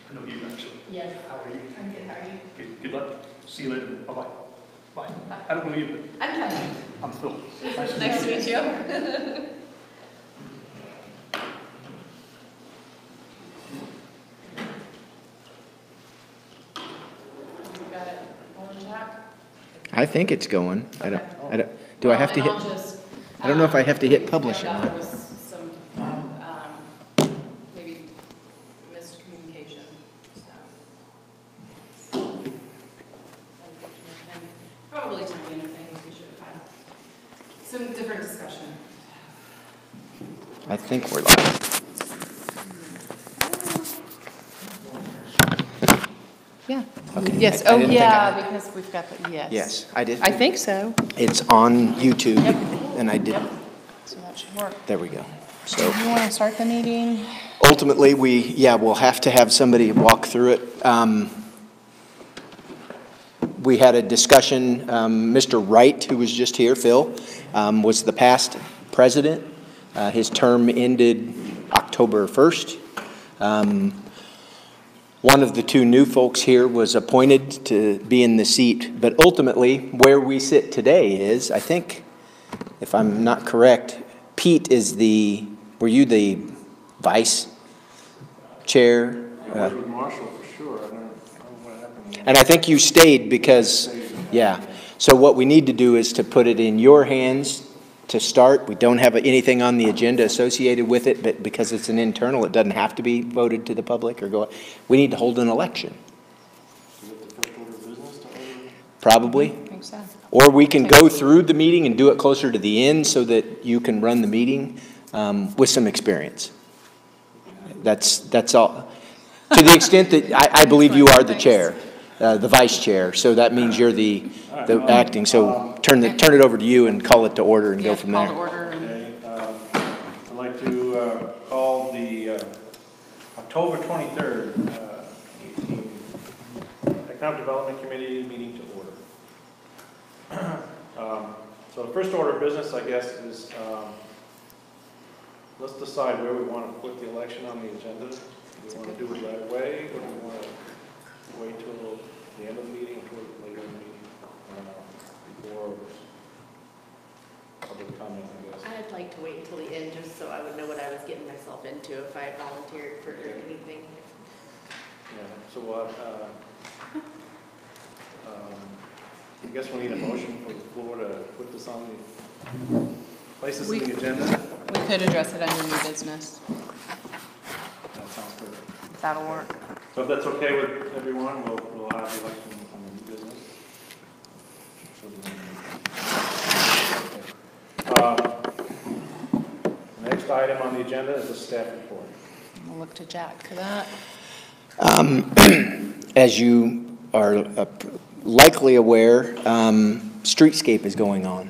I know you actually. Yes. How are you? I'm good. How are you? Good luck. See you later. Bye-bye. Bye. I don't know you, I'm Kelly. but I'm Phil. Nice to meet you. Got it. On track? I think it's going. I don't. Do I have to hit? I don't know if I have to hit publish or There not. was some, maybe miscommunication. So. Probably tiny enough things we should have had. Some different discussion. I think we're live. Yeah. Okay. Yes, I oh didn't think I yeah, had- because we've got the, yes. Yes, I did. I think so. It's on YouTube, Yep. and I did. Yep. So that should work. There we go. Do So you want to start the meeting? ultimately, we'll have to have somebody walk through it. We had a discussion. Mr. Wright, who was just here, Phil, was the past president. His term ended October 1st. One of the two new folks here was appointed to be in the seat, but ultimately, where we sit today is, I think, if I'm not correct, Pete is were you the vice chair? I was with Marshall for sure. I don't know what happened. And I think you stayed because, yeah. So what we need to do is to put it in your hands to start. We don't have anything on the agenda associated with it, but because it's an internal, it doesn't have to be voted to the public or go. We need to hold an election. Is it the first order of business to order? Probably. I think so. Or we can go through the meeting and do it closer to the end so that you can run the meeting with some experience. That's all. To the extent that I believe you are the chair, the vice chair, so that means you're the acting. So turn it over to you and call it to order and go from Call there. to order. Okay, I'd like to call the October 23rd, 18 Economic Development Committee meeting to order. So the first order of business, I guess, is let's decide where we want to put the election on the agenda. Do we want to do it right away, or do we want to wait till the end of the meeting, or later in the meeting, before public comment, I guess? I'd like to wait until the end, just so I would know what I was getting myself into if I volunteered for anything. Yeah, so what, I guess we need a motion for the floor to put this on the, place this on the agenda? We could address it under new business. That sounds good. That'll work. So if that's okay with everyone, we'll have the election on the new business. The next item on the agenda is the staff report. We'll look to Jack for that. As you are likely aware, streetscape is going on.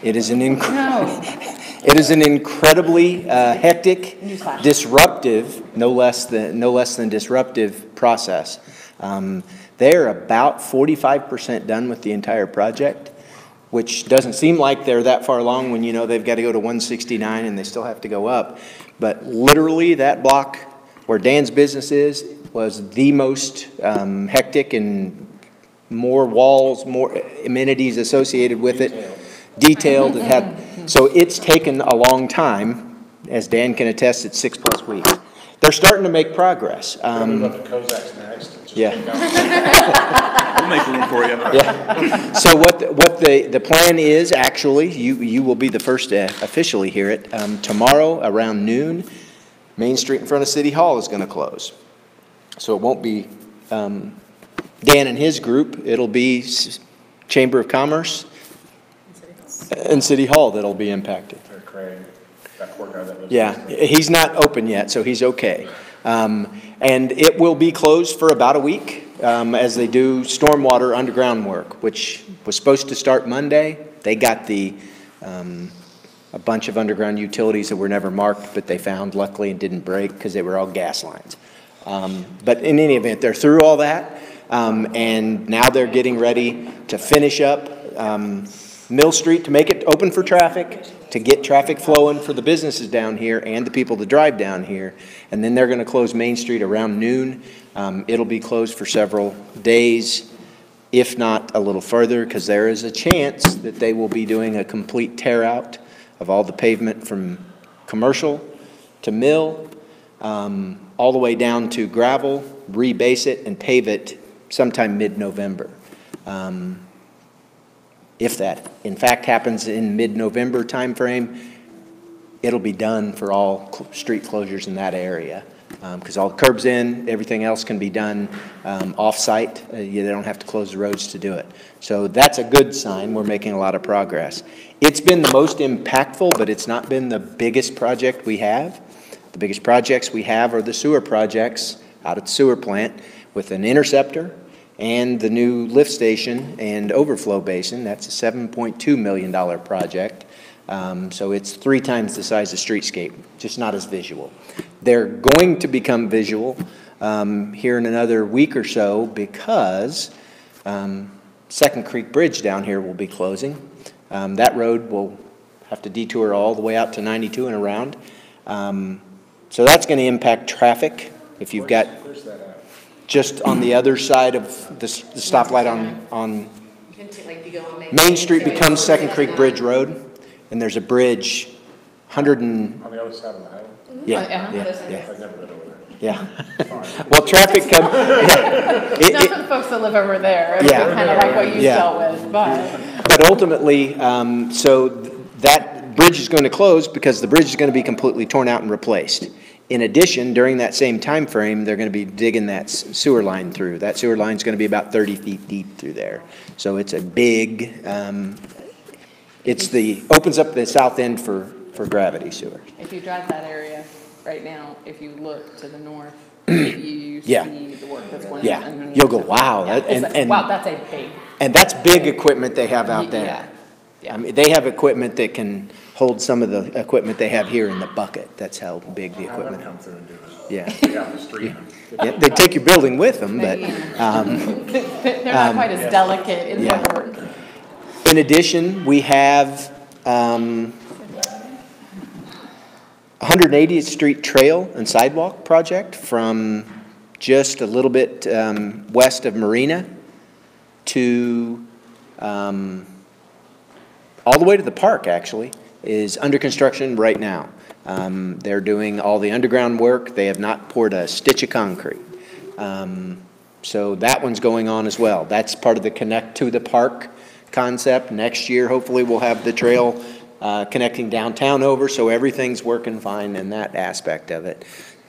It is an incredibly hectic, Newsflash. disruptive, no less than disruptive process. They're about 45% done with the entire project, which doesn't seem like they're that far along when you know they've got to go to 169 and they still have to go up. But literally that block where Dan's business is was the most hectic, and more walls, more amenities associated with it. Detailed. It had, so it's taken a long time. As Dan can attest, it's 6+ weeks. They're starting to make progress. Move up to Kozak's next. Yeah. We'll make room for you. Yeah. So what the plan is, actually, you will be the first to officially hear it. Tomorrow around noon, Main Street in front of City Hall is going to close. So it won't be Dan and his group. It'll be Chamber of Commerce and City Hall that'll be impacted. Craig, that poor guy that lives. Yeah, he's not open yet, so he's okay. And it will be closed for about a week as they do stormwater underground work, which was supposed to start Monday. They got a bunch of underground utilities that were never marked, but they found luckily and didn't break because they were all gas lines. But in any event, they're through all that, and now they're getting ready to finish up Mill Street to make it open for traffic, to get traffic flowing for the businesses down here and the people that drive down here. And then they're gonna close Main Street around noon. It'll be closed for several days, if not a little further, because there is a chance that they will be doing a complete tear out of all the pavement from Commercial to Mill, all the way down to gravel, rebase it and pave it sometime mid-November. If that in fact happens in mid-November timeframe, it'll be done for all street closures in that area. Because all the curbs in, everything else can be done off-site. They don't have to close the roads to do it. So that's a good sign. We're making a lot of progress. It's been the most impactful, but it's not been the biggest project we have. The biggest projects we have are the sewer projects out at the sewer plant with an interceptor and the new lift station and overflow basin. That's a $7.2 million project. So it's 3 times the size of streetscape, just not as visual. They're going to become visual here in another week or so because Second Creek Bridge down here will be closing. That road will have to detour all the way out to 92 and around. So that's going to impact traffic. If you've got just on the other side of the stoplight on Like you go on Main Street becomes Second Creek Bridge Road, and there's a bridge, 100 and, On the other side of the highway? yeah, yeah. I've never been over there. Yeah. Well, traffic comes, yeah. Not for the folks that live over there. It's Yeah. kind of like what you Yeah. dealt with, but. But ultimately, so that bridge is going to close because the bridge is going to be completely torn out and replaced. In addition, during that same time frame, they're going to be digging that sewer line through. That sewer line is going to be about 30 feet deep through there. So it's a big, opens up the south end for gravity sewer. If you drive that area right now, if you look to the north, you Yeah. see the work that's going on. Yeah, underneath. you'll go, wow. Yeah, that- it's like, and- wow, that's a big. And that's big equipment they have out there. Yeah. Yeah. I mean, they have equipment that can hold some of the equipment they have here in the bucket. That's how big the Have them equipment come through and do it. Yeah. They got the street. Yeah, they take your building with them, but, They're not quite as delicate in yeah. their work. in addition, we have, 180th Street Trail and Sidewalk Project from just a little bit, west of Marina to, all the way to the park, actually, is under construction right now. They're doing all the underground work. They have not poured a stitch of concrete. So that one's going on as well. That's part of the Connect to the Park concept. Next year, hopefully, we'll have the trail connecting downtown over, so everything's working fine in that aspect of it.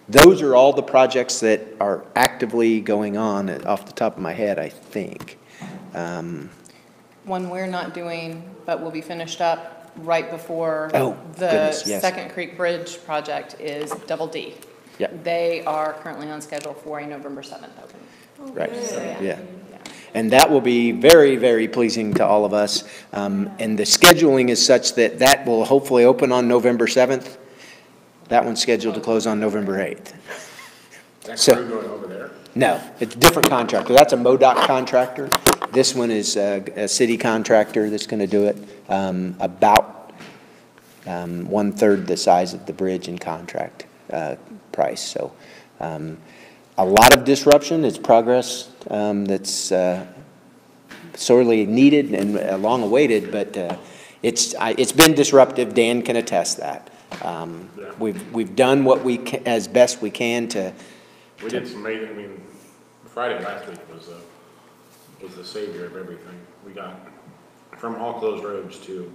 Those are all the projects that are actively going on off the top of my head, I think. One we're not doing, but will be finished up right before Oh, the goodness, yes. Second Creek Bridge project is Double D. Yep. They are currently on schedule for a November 7th opening. Right, So, yeah. And that will be very, very pleasing to all of us. And the scheduling is such that that will hopefully open on November 7th. That one's scheduled to close on November 8th. That So- crew going over there? No, it's a different contractor. That's a MoDOT contractor. This one is a city contractor that's going to do it. About 1/3 the size of the bridge and contract price. So a lot of disruption. It's progress that's sorely needed and long awaited, but it's been disruptive. Dan can attest that. We've done what we can, as best we can to. We did some major, I mean, Friday last week was the savior of everything. We got from all closed roads to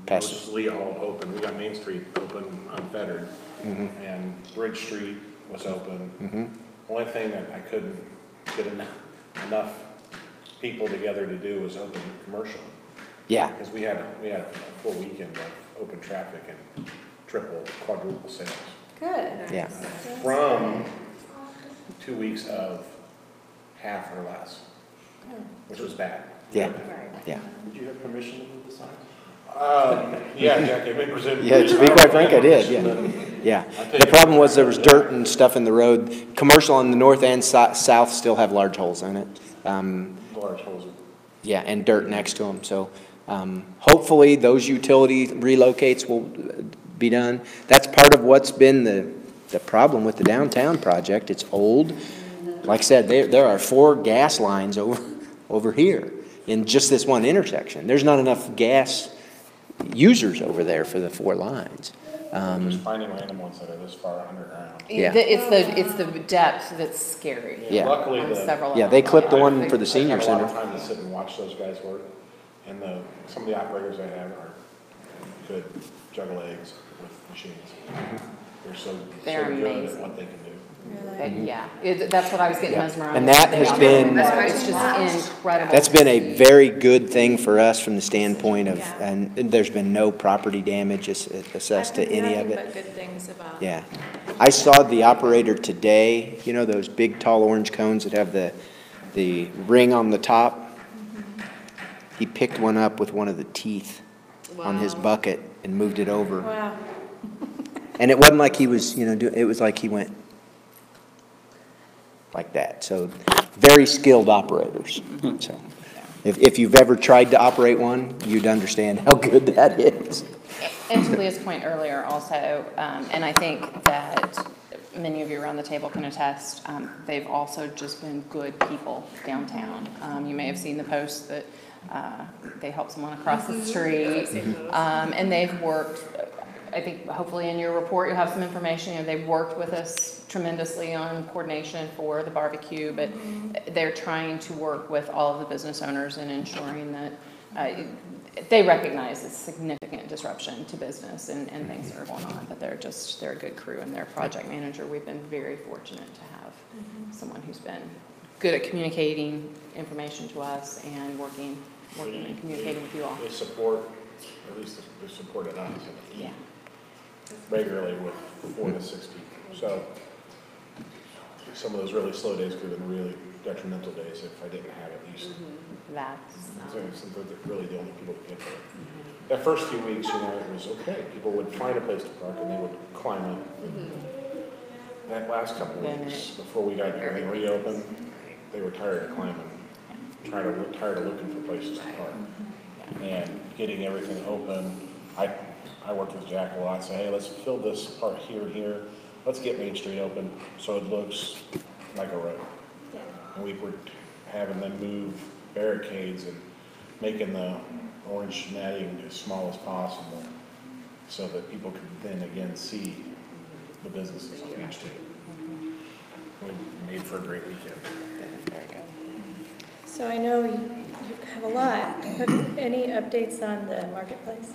Past- mostly all open. We got Main Street open, unfettered, and Bridge Street was open. Only thing that I couldn't get enough people together to do was open commercial. Yeah. Because we had a full weekend of open traffic and triple, quadruple sales. Good. Yeah. From 2 weeks of half or less, which was bad. Yeah. Yeah. Did you have permission to move the signs? Yeah, Jack, it was in. Yeah, to be quite frank, I did, yeah. The problem was there was dirt and stuff in the road. Commercial on the north and south still have large holes in it. Large holes. Yeah, and dirt next to them, so Hopefully, those utility relocates will be done. That's part of what's been the problem with the downtown project. It's old. Like I said, there are 4 gas lines over here in just this one intersection. There's not enough gas users over there for the 4 lines. Just finding random ones that are this far underground. Yeah. It's the depth that's scary. Yeah. Luckily, On several Yeah, of they them. clipped the one for the senior I had a lot center. of time to sit and watch those guys work, and some of the operators I have are good juggle eggs with machines. They're so They're good at amazing. what they can do. Yeah, that's what I was getting Yeah. mesmerized. And that has about. been- It's just incredible. That's been a very good thing for us from the standpoint of, and there's been no property damage assessed to any of it. But good things about. Yeah. I saw the operator today, you know, those big tall orange cones that have the ring on the top? He picked one up with one of the teeth on his Wow. bucket and moved it over. Wow. And it wasn't like he was, it was like he went like that. So very skilled operators. So if you've ever tried to operate one, you'd understand how good that is. And to Leah's point earlier also, and I think that many of you around the table can attest, they've also just been good people downtown. You may have seen the post that they helped someone across the street, and they've worked, I think hopefully in your report you'll have some information, they've worked with us tremendously on coordination for the barbecue, but they're trying to work with all of the business owners in ensuring that they recognize the significant disruption to business and things that are going on, but they're a good crew, and their project manager, we've been very fortunate to have someone who's been good at communicating information to us and working and communicating with you all. They support, at least they supported us Yeah. regularly with 4 to 6 people. So some of those really slow days could have been really detrimental days if I didn't have at least. So they're really the only people to get there. That first few weeks, it was okay. People would find a place to park and they would climb up. That last couple of weeks, before we got everything reopened, they were tired of climbing, tired of looking for places to park. And getting everything open, I worked with Jack a lot, say, hey, let's fill this part here and here. Let's get Main Street open so it looks like a road. And we were having them move barricades and making the orange netting as small as possible so that people could then again see the businesses on Main Street. We made for a great weekend. Very good. So I know you have a lot, but any updates on the marketplace?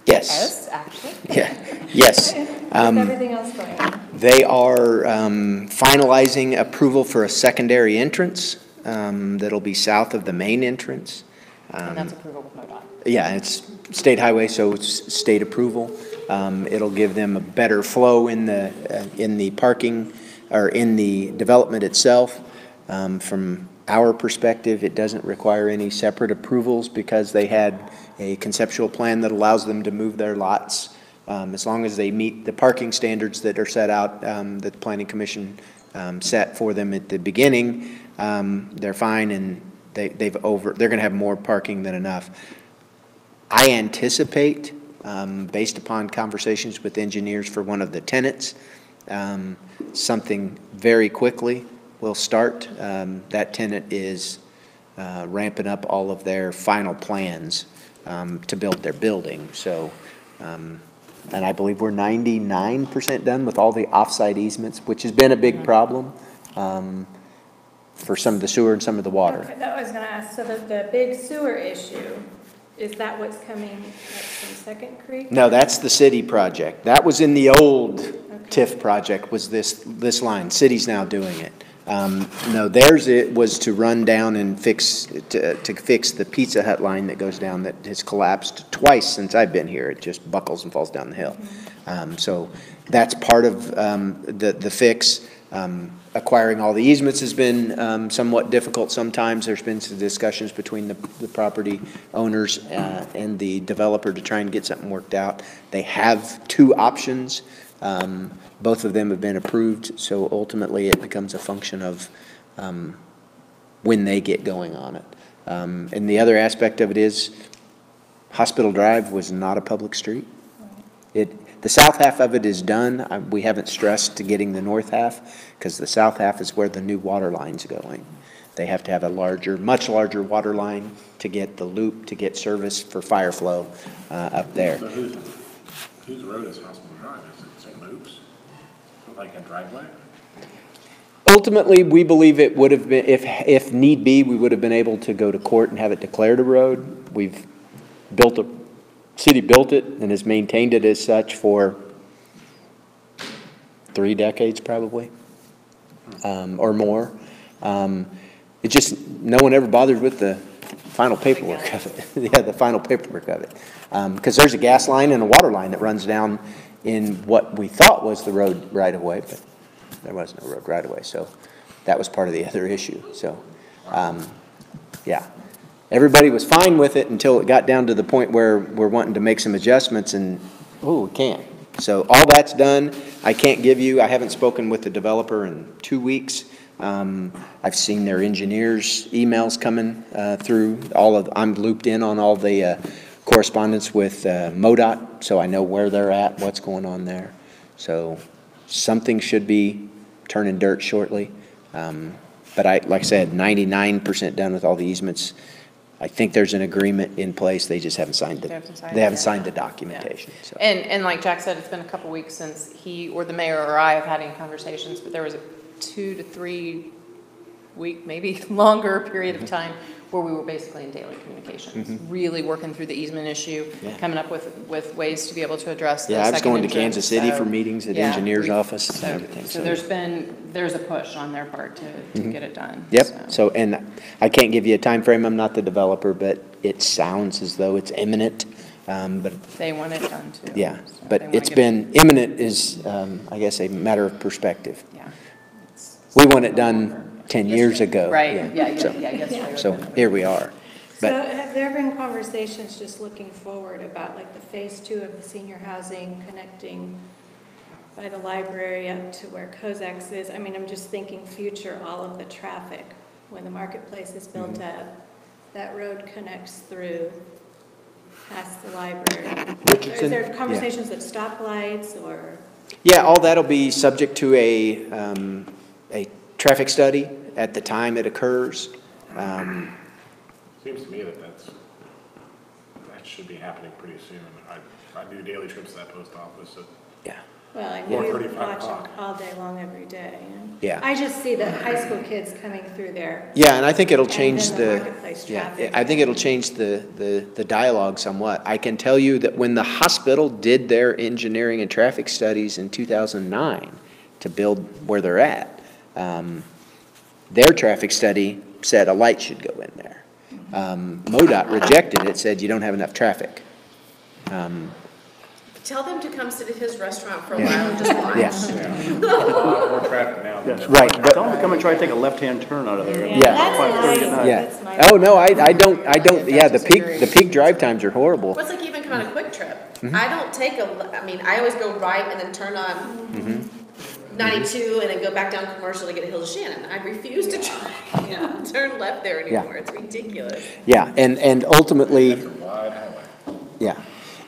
Yes. Yes, actually. Yeah. Yes. How's everything else going on? They are finalizing approval for a secondary entrance that'll be south of the main entrance. And that's approval with MoDOT. Yeah, it's state highway, so it's state approval. It'll give them a better flow in the parking, or in the development itself. From our perspective, it doesn't require any separate approvals because they had a conceptual plan that allows them to move their lots. As long as they meet the parking standards that are set out, that the Planning Commission set for them at the beginning, they're fine, and they're going to have more parking than enough. I anticipate, based upon conversations with engineers for one of the tenants, something very quickly will start. That tenant is ramping up all of their final plans to build their building. So, and I believe we're 99% done with all the off-site easements, which has been a big problem for some of the sewer and some of the water. Okay, that was going to ask, so the big sewer issue, is that what's coming from Second Creek? No, that's the city project. That was in the old TIF project, was this line. City's now doing it. No, theirs it was to run down and fix the Pizza Hut line that goes down that has collapsed twice since I've been here. It just buckles and falls down the hill. So that's part of the fix. Acquiring all the easements has been somewhat difficult sometimes. There's been some discussions between the property owners and the developer to try and get something worked out. They have 2 options. Both of them have been approved, so ultimately it becomes a function of when they get going on it. And the other aspect of it is Hospital Drive was not a public street. The south half of it is done. We haven't stressed to getting the north half, because the south half is where the new water line's going. They have to have a larger, much larger water line to get the loop, to get service for fire flow up there. So whose road is Hospital Drive? Is it St. Luke's? Like a driveway? Ultimately, we believe it would have been, if need be, we would have been able to go to court and have it declared a road. We've city built it and has maintained it as such for 3 decades probably, or more. It just, no one ever bothers with the final paperwork of it. Yeah, the final paperwork of it. Because there's a gas line and a water line that runs down in what we thought was the road right away, but there was no road right away. So that was part of the other issue. So, yeah. Everybody was fine with it until it got down to the point where we're wanting to make some adjustments and, oh, we can't. So all that's done. I haven't spoken with the developer in 2 weeks. I've seen their engineers' emails coming through. I'm looped in on all the correspondence with MoDOT, so I know where they're at, what's going on there. So something should be turning dirt shortly. But like I said, 99% done with all the easements. I think there's an agreement in place. They just haven't signed signed the documentation. Yeah. So. And like Jack said, it's been a couple weeks since he or the mayor or I have had any conversations, but there was a 2 to 3 week, maybe longer period of time where we were basically in daily communications, really working through the easement issue, coming up with ways to be able to address the I was second going to entrance. Kansas City for meetings at engineer's office and everything. So there's a push on their part to get it done. Yep. So, and I can't give you a time frame. I'm not the developer, but it sounds as though it's imminent. But they want it done too. yeah, So but they it's wanna been imminent is, I guess, a matter of perspective. Yeah. We want it done 10 years ago. Right. Yeah. So, Yesterday. so here we are. So But have there been conversations just looking forward about like the phase 2 of the senior housing connecting by the library up to where Kozak's is? I mean, I'm just thinking future, all of the traffic, when the marketplace is built up, that road connects through past the library. Is there conversations at stoplights or? yeah, all that'll be subject to a traffic study at the time it occurs. Seems to me that should be happening pretty soon. I do daily trips to that post office. So Yeah. Well, I know you 4:35 watch them o'clock. all day long every day. Yeah. I just see the high school kids coming through there. Yeah, and I think it'll And change then the the, marketplace yeah, traffic. I think it'll change the dialogue somewhat. I can tell you that when the hospital did their engineering and traffic studies in 2009 to build where they're at, their traffic study said a light should go in there. MoDOT rejected it, said you don't have enough traffic. Tell them to come sit at his restaurant for a Yeah. while and just watch. Yeah. A lot more traffic now. than there was. Right. Tell them to come and try to take a left-hand turn out of there. Yeah. That's 5:30 at nice. night. Yeah. That's my- Oh, no, I don't, yeah, the peak drive times are horrible. Well, it's like even come on a quick trip. I don't take I always go right and then turn on 92 and then go back down Commercial to get a Hills of Shannon. I refuse to turn left there anymore. It's ridiculous. Yeah, and ultimately, It's a wide highway. yeah,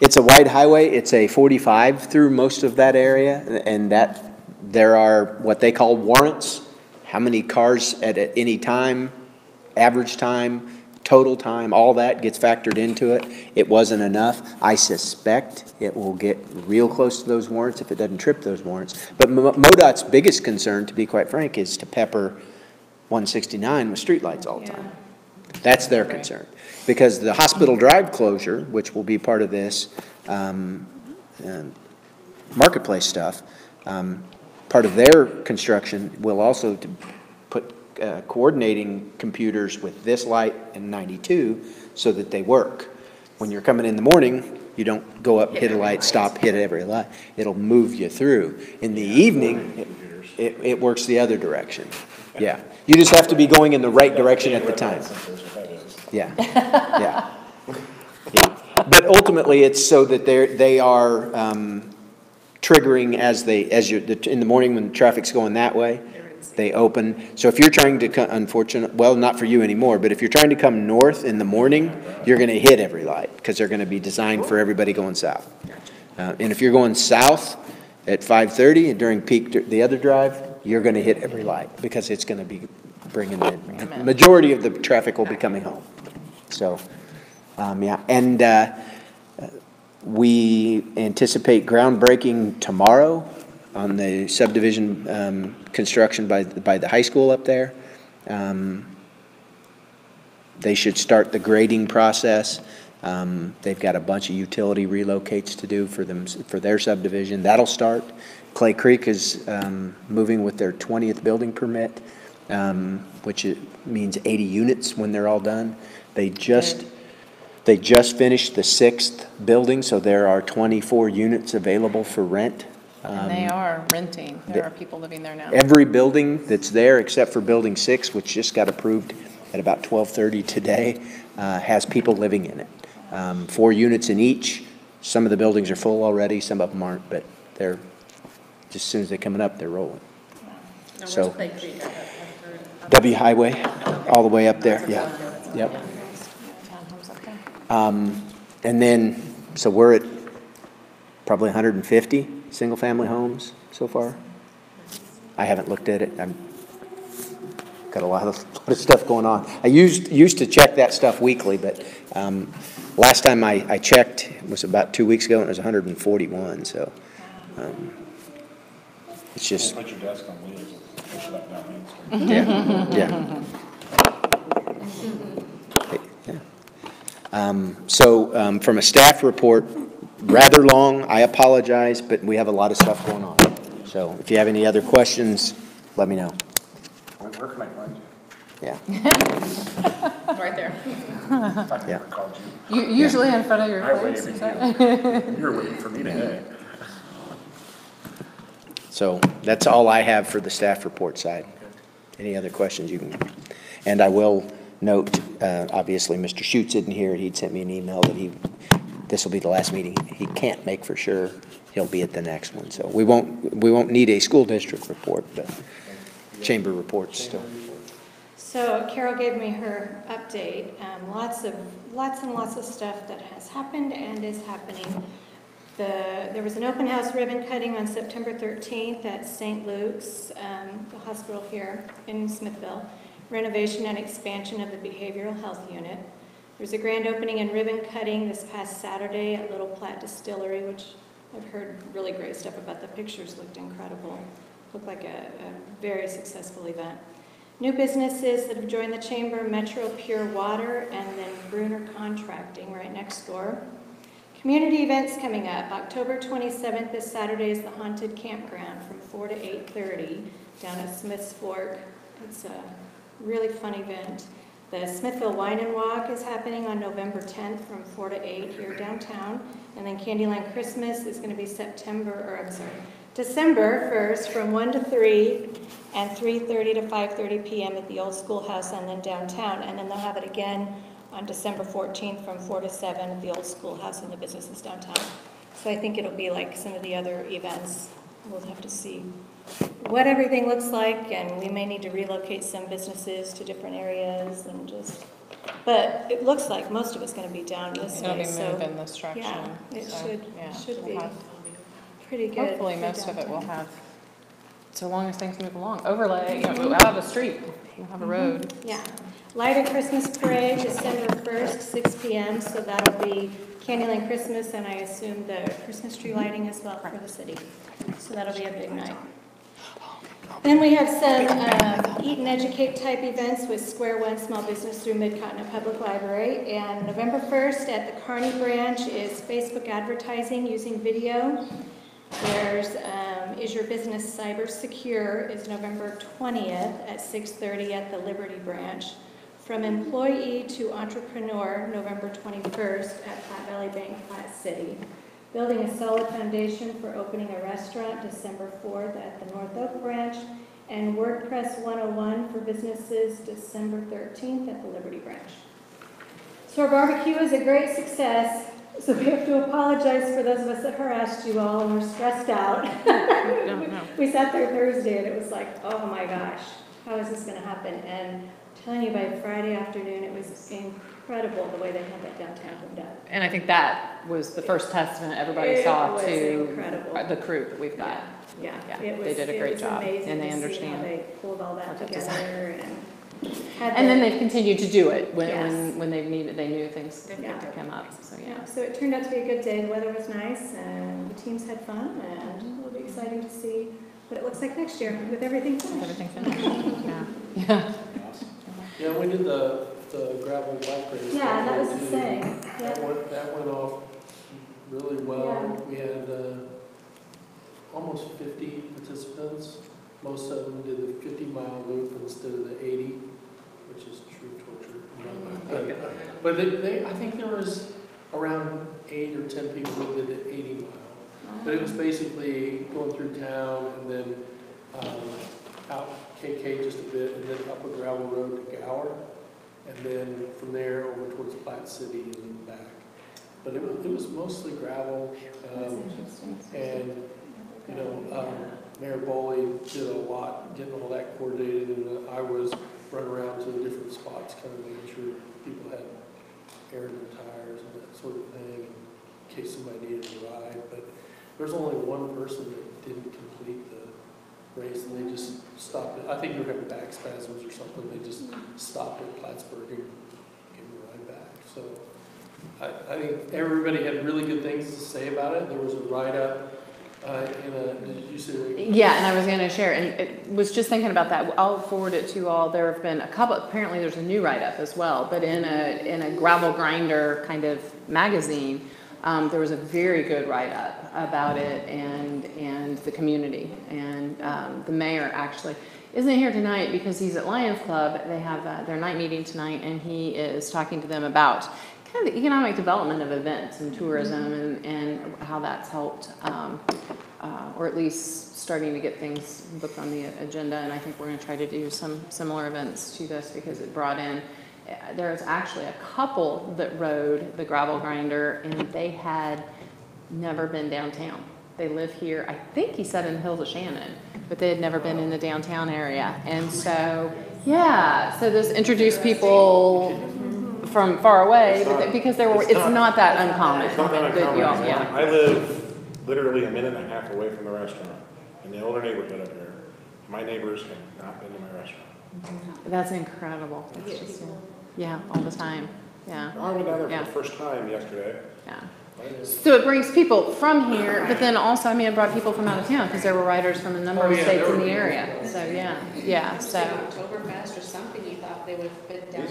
it's a wide highway. It's a 45 through most of that area, and that there are what they call warrants. How many cars at any time, average time, total time, all that gets factored into it. It wasn't enough. I suspect it will get real close to those warrants if it doesn't trip those warrants. But MoDOT's biggest concern, to be quite frank, is to pepper 169 with streetlights all the time. That's their concern. Because the Hospital Drive closure, which will be part of this marketplace stuff, part of their construction will also to put coordinating computers with this light and 92 so that they work. When you're coming in the morning, you don't go up, hit a light, stop, hit every light. It'll move you through. In the evening, it works the other direction. Yeah. You just have to be going in the right direction at the time. Yeah, yeah. Yeah. But ultimately, it's so that they are triggering as you're in the morning when the traffic's going that way. They open, so if you're trying to come, well, not for you anymore, but if you're trying to come north in the morning, you're gonna hit every light, because they're gonna be designed for everybody going south. And if you're going south at 5:30 and during peak, the other drive, you're gonna hit every light, because it's gonna be bringing the majority of the traffic will be coming home. So, yeah, and we anticipate groundbreaking tomorrow on the subdivision construction by the high school up there. They should start the grading process. They've got a bunch of utility relocates to do for their subdivision. That'll start. Clay Creek is moving with their 20th building permit, which means 80 units when they're all done. They just finished the 6th building, so there are 24 units available for rent. And they are renting. There are people living there now. Every building that's there, except for Building 6, which just got approved at about 12:30 today, has people living in it. 4 units in each. Some of the buildings are full already, some of them aren't, but they're, just as soon as they're coming up, they're rolling. Now, So- where's Clay Creek? I've heard. W Highway, all the way up there, yeah. Yep. Townhomes up there. And then, so we're at probably 150 single-family homes so far. I haven't looked at it. I've got a lot of stuff going on. I used to check that stuff weekly, but last time I checked was about 2 weeks ago, and it was 141. So it's just Put your desk on wheels and push it up down Main Street. yeah. So from a staff report, rather long, I apologize, but we have a lot of stuff going on. So if you have any other questions, let me know. Where can I find you? Yeah. Right there. I've Yeah. never called you. Usually in front of your I face. waited is for that- you. You're waiting for me today. So that's all I have for the staff report side. Any other questions you can, and I will note, obviously, Mr. Schutz isn't here. He'd sent me an email that this will be the last meeting. He can't make for sure. He'll be at the next one. So we won't need a school district report, but chamber reports still. So Carol gave me her update. Lots and lots of stuff that has happened and is happening. There was an open house ribbon cutting on September 13th at St. Luke's, the hospital here in Smithville. Renovation and expansion of the behavioral health unit. There's a grand opening and ribbon cutting this past Saturday at Little Platte Distillery, which I've heard really great stuff about. The pictures looked incredible. Looked like a very successful event. New businesses that have joined the chamber: Metro Pure Water and then Bruner Contracting right next door. Community events coming up. October 27th, this Saturday, is the Haunted Campground from 4 to 8:30 down at Smith's Fork. It's a really fun event. The Smithville Wine and Walk is happening on November 10th from 4 to 8 here downtown. And then Candyland Christmas is going to be December 1st from 1 to 3 and 3:30 to 5:30 p.m. at the old schoolhouse and then downtown. And then they'll have it again on December 14th from 4 to 7 at the old schoolhouse and the businesses downtown. So I think it'll be like some of the other events. We'll have to see what everything looks like, and we may need to relocate some businesses to different areas and just, but it looks like most of it's going to be down this It's going way. to be So moving this direction. yeah, it so, yeah, should we'll be have- pretty good. Hopefully, for most of it will downtown. have, so long as things move along, overlay, we'll have a street, we'll have a road. Yeah. Lighted Christmas Parade, December 1st, 6 p.m. So that'll be Candyland Christmas, and I assume the Christmas tree lighting as well for the city. So that'll be a big night. Then we have some Eat and Educate type events with Square One Small Business through Mid-Continent Public Library. And November 1st at the Kearney branch is Facebook advertising using video. There's Is Your Business Cyber Secure is November 20th at 6:30 at the Liberty branch. From Employee to Entrepreneur, November 21st at Platte Valley Bank, Platte City. Building a solid foundation for opening a restaurant, December 4th at the North Oak branch. And WordPress 101 for businesses, December 13th at the Liberty branch. So our barbecue is a great success. So we have to apologize for those of us that harassed you all and were stressed out. We sat there Thursday and it was like, oh my gosh, how is this gonna happen? And I'm telling you, by Friday afternoon, it was incredible the way they had that downtown cleaned up. And I think that was the first testament everybody It saw was to incredible. the crew that we've got. Yeah, Yeah, it they was, did a it great was job, amazing and they to see how understand they pulled all that what that together and had And then the- they've continued to do it Yes. when they've needed, they knew things Yeah. would come up, so yeah. Yeah, so it turned out to be a good day. The weather was nice and the teams had fun, and it'll be exciting to see what it looks like next year with everything finished. Everything finished, yeah, yeah. Yeah, we did the gravel bike race. Yeah, and that was the same. That Yeah. went off really well. We had almost 50 participants. Most of them did the 50-mile loop instead of the 80, which is true torture. But I think there was around 8 or 10 people who did the 80 mile. But it was basically going through town and then out KK just a bit, and then up a gravel road to Gower, and then from there over towards Platte City and then back. But it was mostly gravel, and you know, Mayor Boley did a lot getting all that coordinated, and I was running around to the different spots, kind of making sure people had air in their tires and that sort of thing, in case somebody needed a ride. But there's only one person that didn't complete the race, and they just stopped it. I think they were having back spasms or something. They just stopped at Plattsburgh and gave them a ride back. So I think everybody had really good things to say about it. There was a write-up did you say? Yeah, and I was gonna share, and it was just thinking about that. I'll forward it to you all. There have been a couple, apparently there's a new write-up as well, but in a gravel grinder kind of magazine, there was a very good write-up about it and the community. And the mayor actually isn't here tonight because he's at Lions Club. They have their night meeting tonight, and he is talking to them about kind of the economic development of events and tourism and how that's helped, or at least starting to get things booked on the agenda. And I think we're going to try to do some similar events to this because it brought in, there's actually a couple that rode the gravel grinder and they had never been downtown. They live here, I think he said in Hills of Shannon, but they had never been in the downtown area. And so, yeah, so this introduced people from far away, because it's not that uncommon. It's not that uncommon. Yeah. I live literally a minute and a half away from the restaurant, in the older neighborhood up there. My neighbors have not been to my restaurant. That's incredible. That's just, yeah, all the time. Yeah. I went down there Yeah. for the first time yesterday. Yeah. So it brings people from here, but then also, I mean, it brought people from out of town because there were riders from a number of states in the area. So yeah. So Oktoberfest or something, you thought they would have been down.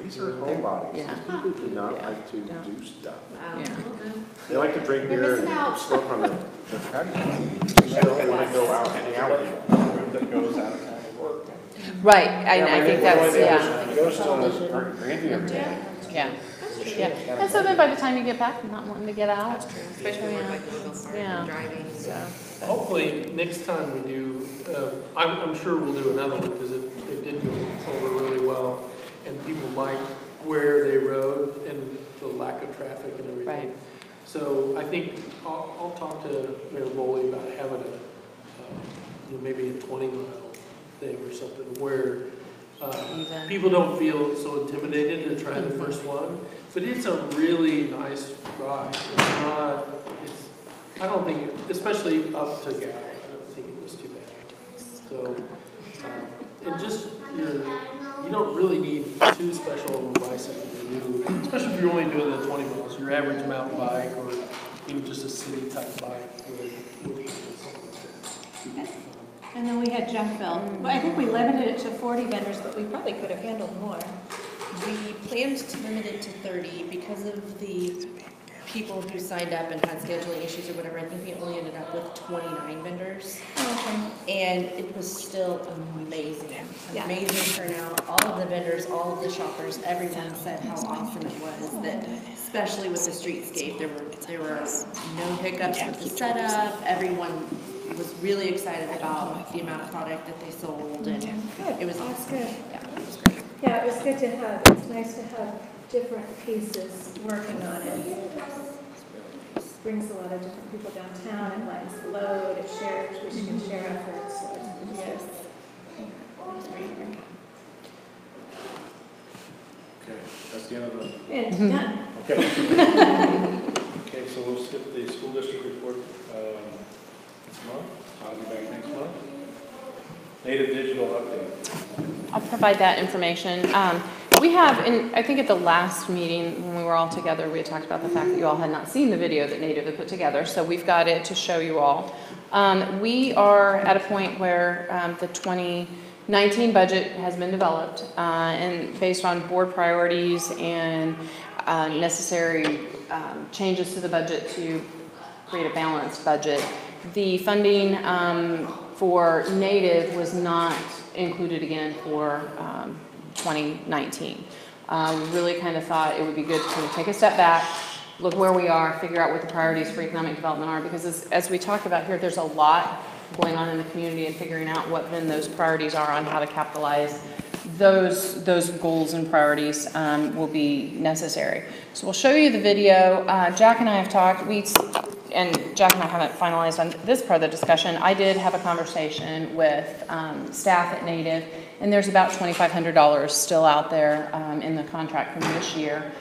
These are homebodies. Yeah. People do not Yeah. like to Yeah. do stuff. yeah. They like to drink They're beer missing out. and smoke on the patio. They don't want to go out and hang out with you. That goes out of town to work. Right. I think that's He goes to Grandview every day. yeah. Yeah. And so then by the time you get back, not wanting to get out. That's true, especially when we're like Louisville started Yeah. driving. So Hopefully, next time we do, I'm sure we'll do another one because it did go over really well. And people like where they rode and the lack of traffic and everything. Right. So I think I'll talk to Mayor Boley about having maybe a 20-mile thing or something where people don't feel so intimidated to try the first one. But it's a really nice ride. I don't think, especially up to Gal, I don't think it was too bad. So, and just, you don't really need too special of a bicycle to do, especially if you're only doing the 20 miles. Your average mountain bike or even just a city type bike would be something like that. And then we had junk fill. Well, I think we limited it to 40 vendors, but we probably could have handled more. We planned to limit it to 30 because of the people who signed up and had scheduling issues or whatever. I think we only ended up with 29 vendors. And it was still amazing. Yeah. Amazing turnout. All of the vendors, all of the shoppers, everyone said how awesome it was. That especially with the streetscape, there were no hiccups with the setup. Everyone was really excited about the amount of product that they sold, and it was That's awesome. good. Yeah, it was great. Yeah, it was good to have, it's nice to have different pieces working on it. brings a lot of different people downtown, it lightens the load, it shares, we can share efforts, so it's Yes. Okay, that's the end of the, It's done. okay. Okay, so we'll skip the school district report this month. I'll be back next month. Native digital update. I'll provide that information. We have, I think at the last meeting, when we were all together, we had talked about the fact that you all had not seen the video that Native had put together, so we've got it to show you all. We are at a point where the 2019 budget has been developed, and based on board priorities and necessary changes to the budget to create a balanced budget, the funding for Native was not included again for 2019. We really kind of thought it would be good to take a step back, look where we are, figure out what the priorities for economic development are, because as we talked about here, there's a lot going on in the community, and figuring out what then those priorities are on how to capitalize those goals and priorities will be necessary. So we'll show you the video. Jack and I have talked, and Jack and I haven't finalized on this part of the discussion. I did have a conversation with staff at Native, and there's about $2,500 still out there in the contract from this year.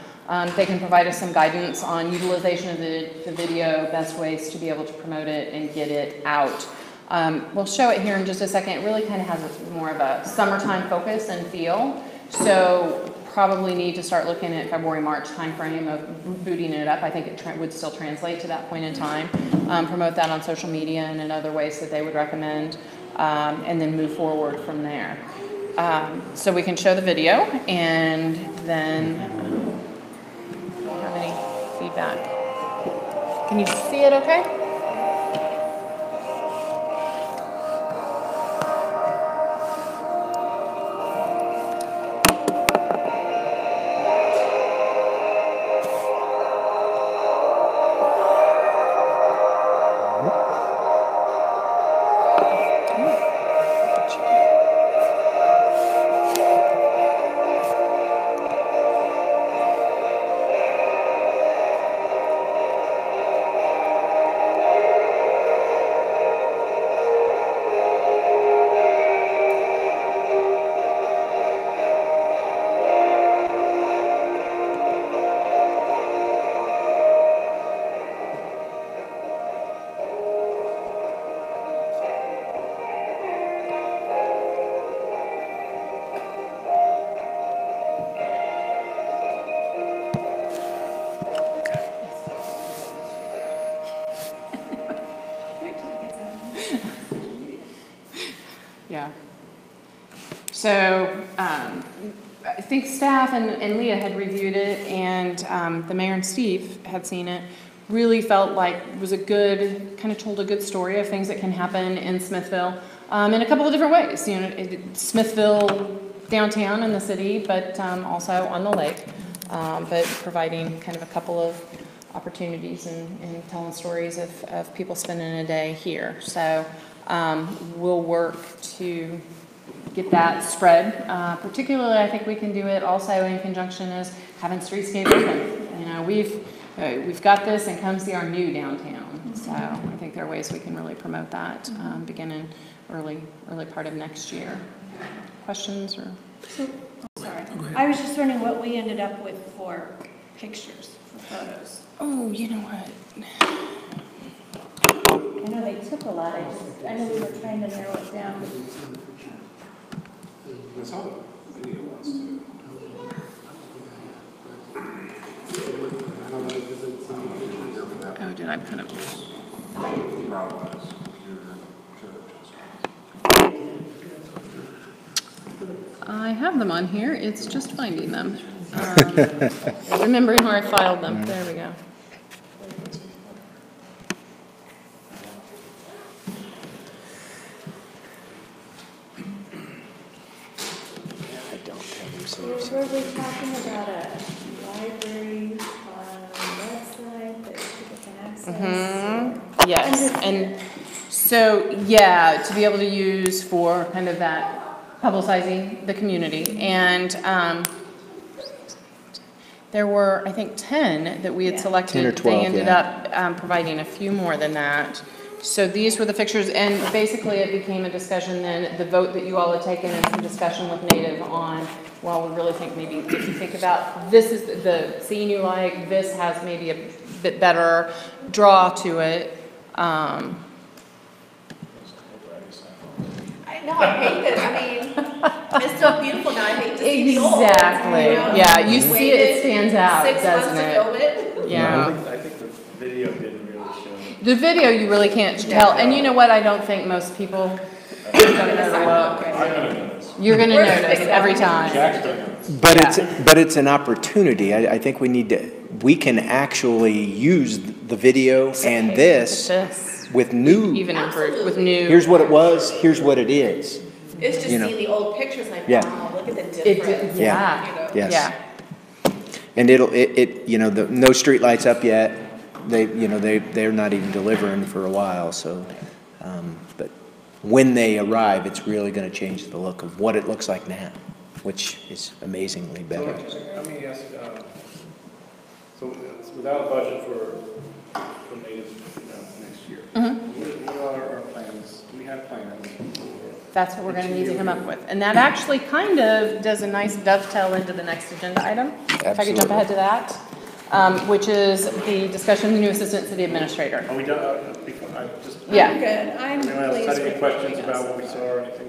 They can provide us some guidance on utilization of the video, best ways to be able to promote it and get it out. We'll show it here in just a second. It really kind of has more of a summertime focus and feel. So probably need to start looking at February, March timeframe of booting it up. I think it would still translate to that point in time. Promote that on social media and in other ways that they would recommend, and then move forward from there. So we can show the video, and then do you have any feedback? Can you see it okay? Yeah. So I think staff and Leah had reviewed it, and the mayor and Steve had seen it. Really felt like it was a good, kind of told a good story of things that can happen in Smithville in a couple of different ways. You know, Smithville downtown in the city, but also on the lake, but providing kind of a couple of opportunities and telling stories of people spending a day here. So we'll work to get that spread. Particularly, I think we can do it also in conjunction as having streetscape open. You know, we've got this, and come see our new downtown. So I think there are ways we can really promote that beginning early part of next year. Questions or? So, sorry, I was just wondering what we ended up with for pictures, for photos. Oh, you know what? I know they took a lot, I know we were trying to narrow it down. That's all the video was too. Oh, did I put it? I have them on here. It's just finding them. Remembering where I filed them. There we go. Were we talking about a library website that people can access? Yes, and so, yeah, to be able to use for kind of that publicizing the community. And There were, I think, 10 that we had Yeah. selected. 10 or 12, They ended yeah. up providing a few more than that. So these were the fixtures, and basically it became a discussion then, the vote that you all had taken and some discussion with Native on, well, we really think maybe if you think about, this is the scene you like, this has maybe a bit better draw to it. I hate this, I mean, it's so beautiful now, I hate to see the old. Exactly, You know? yeah, you see it, Waited it stands out, 6 months doesn't to it? film it. Yeah. I think the video didn't really show. The video, you really can't tell, and you know what, I don't think most people are gonna look. I'm gonna notice. You're gonna Where's the notice big every one? time. Jack's gonna notice. But it's an opportunity. I think we can actually use the video and this with new, Even improved with Absolutely. new. here's what it was, here's what it is. It's just You know. seeing the old pictures, like, Yeah. wow, look at the It, difference. yeah, You know? Yes. yeah. And you know, no street lights up yet. They're not even delivering for a while, so, but when they arrive, it's really gonna change the look of what it looks like now, which is amazingly better. Let me ask, so it's without a budget for Native next year. What are our plans? Do we have plans? That's what we're gonna need to come up with. And that actually kind of does a nice dovetail into the next agenda item. If I could jump Absolutely. ahead to that, which is the discussion of the new assistant city administrator. Are we done? I just. Yeah. Good, I'm Anyone else pleased had any with questions what we about got what we so saw far. or anything?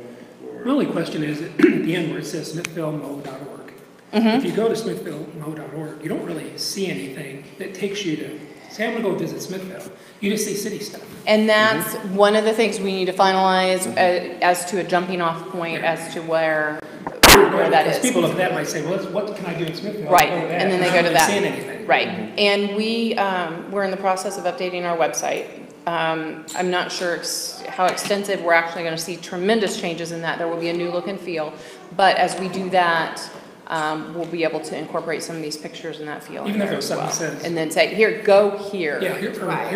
My only question is at the end where it says smithvillemo.org. If you go to smithvillemo.org, you don't really see anything that takes you to, say, I'm gonna go visit Smithville. You just see city stuff. And that's one of the things we need to finalize as to a jumping off point as to where that Because is. people look at that and might say, well, what can I do in Smithville? Right, I'll go to that. and then they I'm go to not that. seeing anything. Right, and we're in the process of updating our website. I'm not sure how extensive, we're actually gonna see tremendous changes in that. There will be a new look and feel, but as we do that, we'll be able to incorporate some of these pictures and that feel in Even if there there's as well. something that says- And then say, here, go here. Yeah, here's some Right.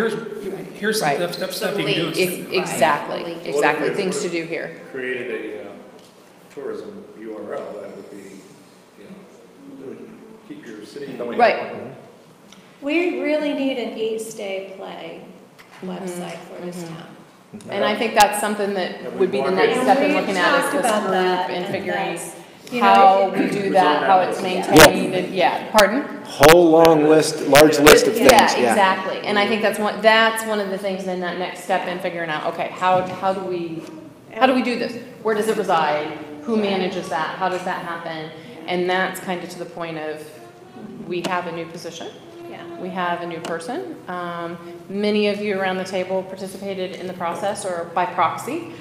stuff you can do. in Smithville. Exactly, exactly, things to do here. Created a tourism URL that would be, keep your city. Right. We really need an Eat, Stay, Play website for this town. And I think that's something that would be the next step in looking at is this group and figuring how we do that, how it's maintained, and, yeah, pardon? Whole long list, large list of things, Yeah, yeah. exactly, and I think that's one of the things in that next step in figuring out, okay, how do we do this? Where does it reside? Who manages that? How does that happen? And that's kind of to the point of, we have a new position. Yeah. We have a new person. Many of you around the table participated in the process or by proxy.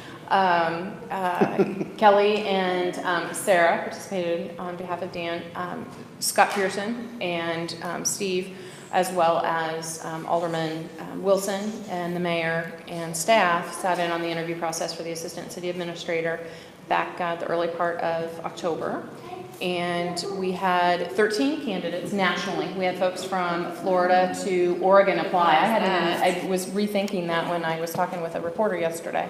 Kelly and Sarah participated on behalf of Dan, Scott Pearson and Steve, as well as Alderman Wilson and the mayor and staff sat in on the interview process for the assistant city administrator back the early part of October. And we had 13 candidates nationally. We had folks from Florida to Oregon apply. I was rethinking that when I was talking with a reporter yesterday.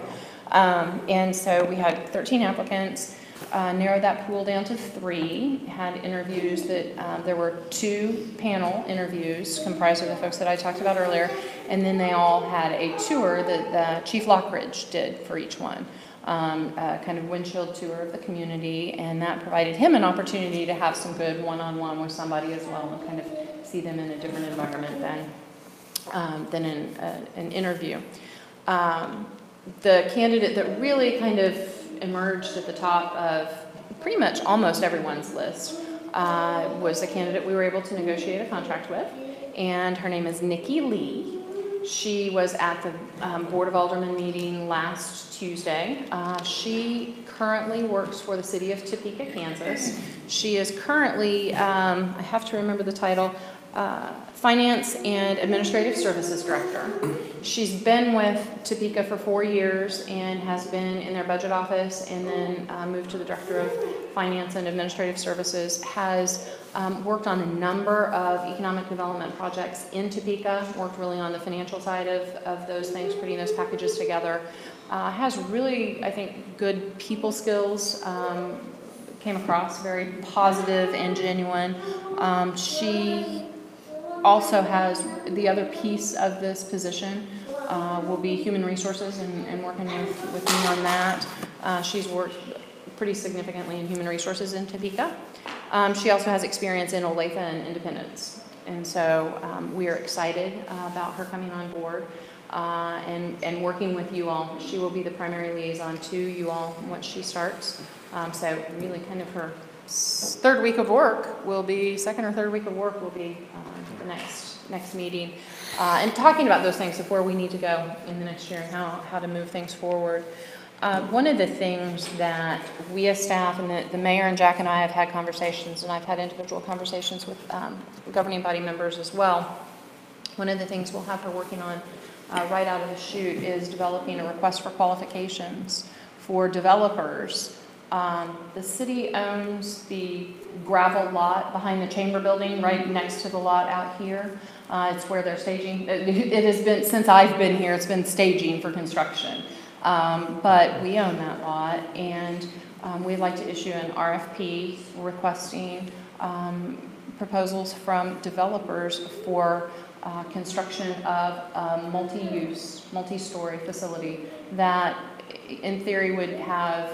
And so we had 13 applicants, narrowed that pool down to 3, had interviews that, there were 2 panel interviews comprised of the folks that I talked about earlier, and then they all had a tour that Chief Lockridge did for each one. A kind of windshield tour of the community, and that provided him an opportunity to have some good one-on-one with somebody as well and kind of see them in a different environment than in an interview. The candidate that really kind of emerged at the top of pretty much almost everyone's list was a candidate we were able to negotiate a contract with, and her name is Nikki Lee. She was at the Board of Aldermen meeting last Tuesday. She currently works for the city of Topeka, Kansas. She is currently, I have to remember the title, Finance and Administrative Services Director. She's been with Topeka for 4 years and has been in their budget office and then moved to the Director of Finance and Administrative Services, has worked on a number of economic development projects in Topeka, worked really on the financial side of those things, putting those packages together. Has really, I think, good people skills, came across very positive and genuine. She also has the other piece of this position will be human resources and working with me on that. She's worked pretty significantly in human resources in Topeka. She also has experience in Olathe and Independence. And so we are excited about her coming on board and working with you all. She will be the primary liaison to you all once she starts. So really kind of her second or third week of work will be the next meeting. And talking about those things of where we need to go in the next year and how to move things forward. One of the things that we as staff and the mayor and Jack and I have had conversations, and I've had individual conversations with governing body members as well. One of the things we'll have her working on right out of the chute is developing a request for qualifications for developers. The city owns the gravel lot behind the chamber building right next to the lot out here. It's where they're staging. It has been, since I've been here, it's been staging for construction. But we own that lot, and we'd like to issue an RFP requesting proposals from developers for construction of a multi-story facility that in theory would have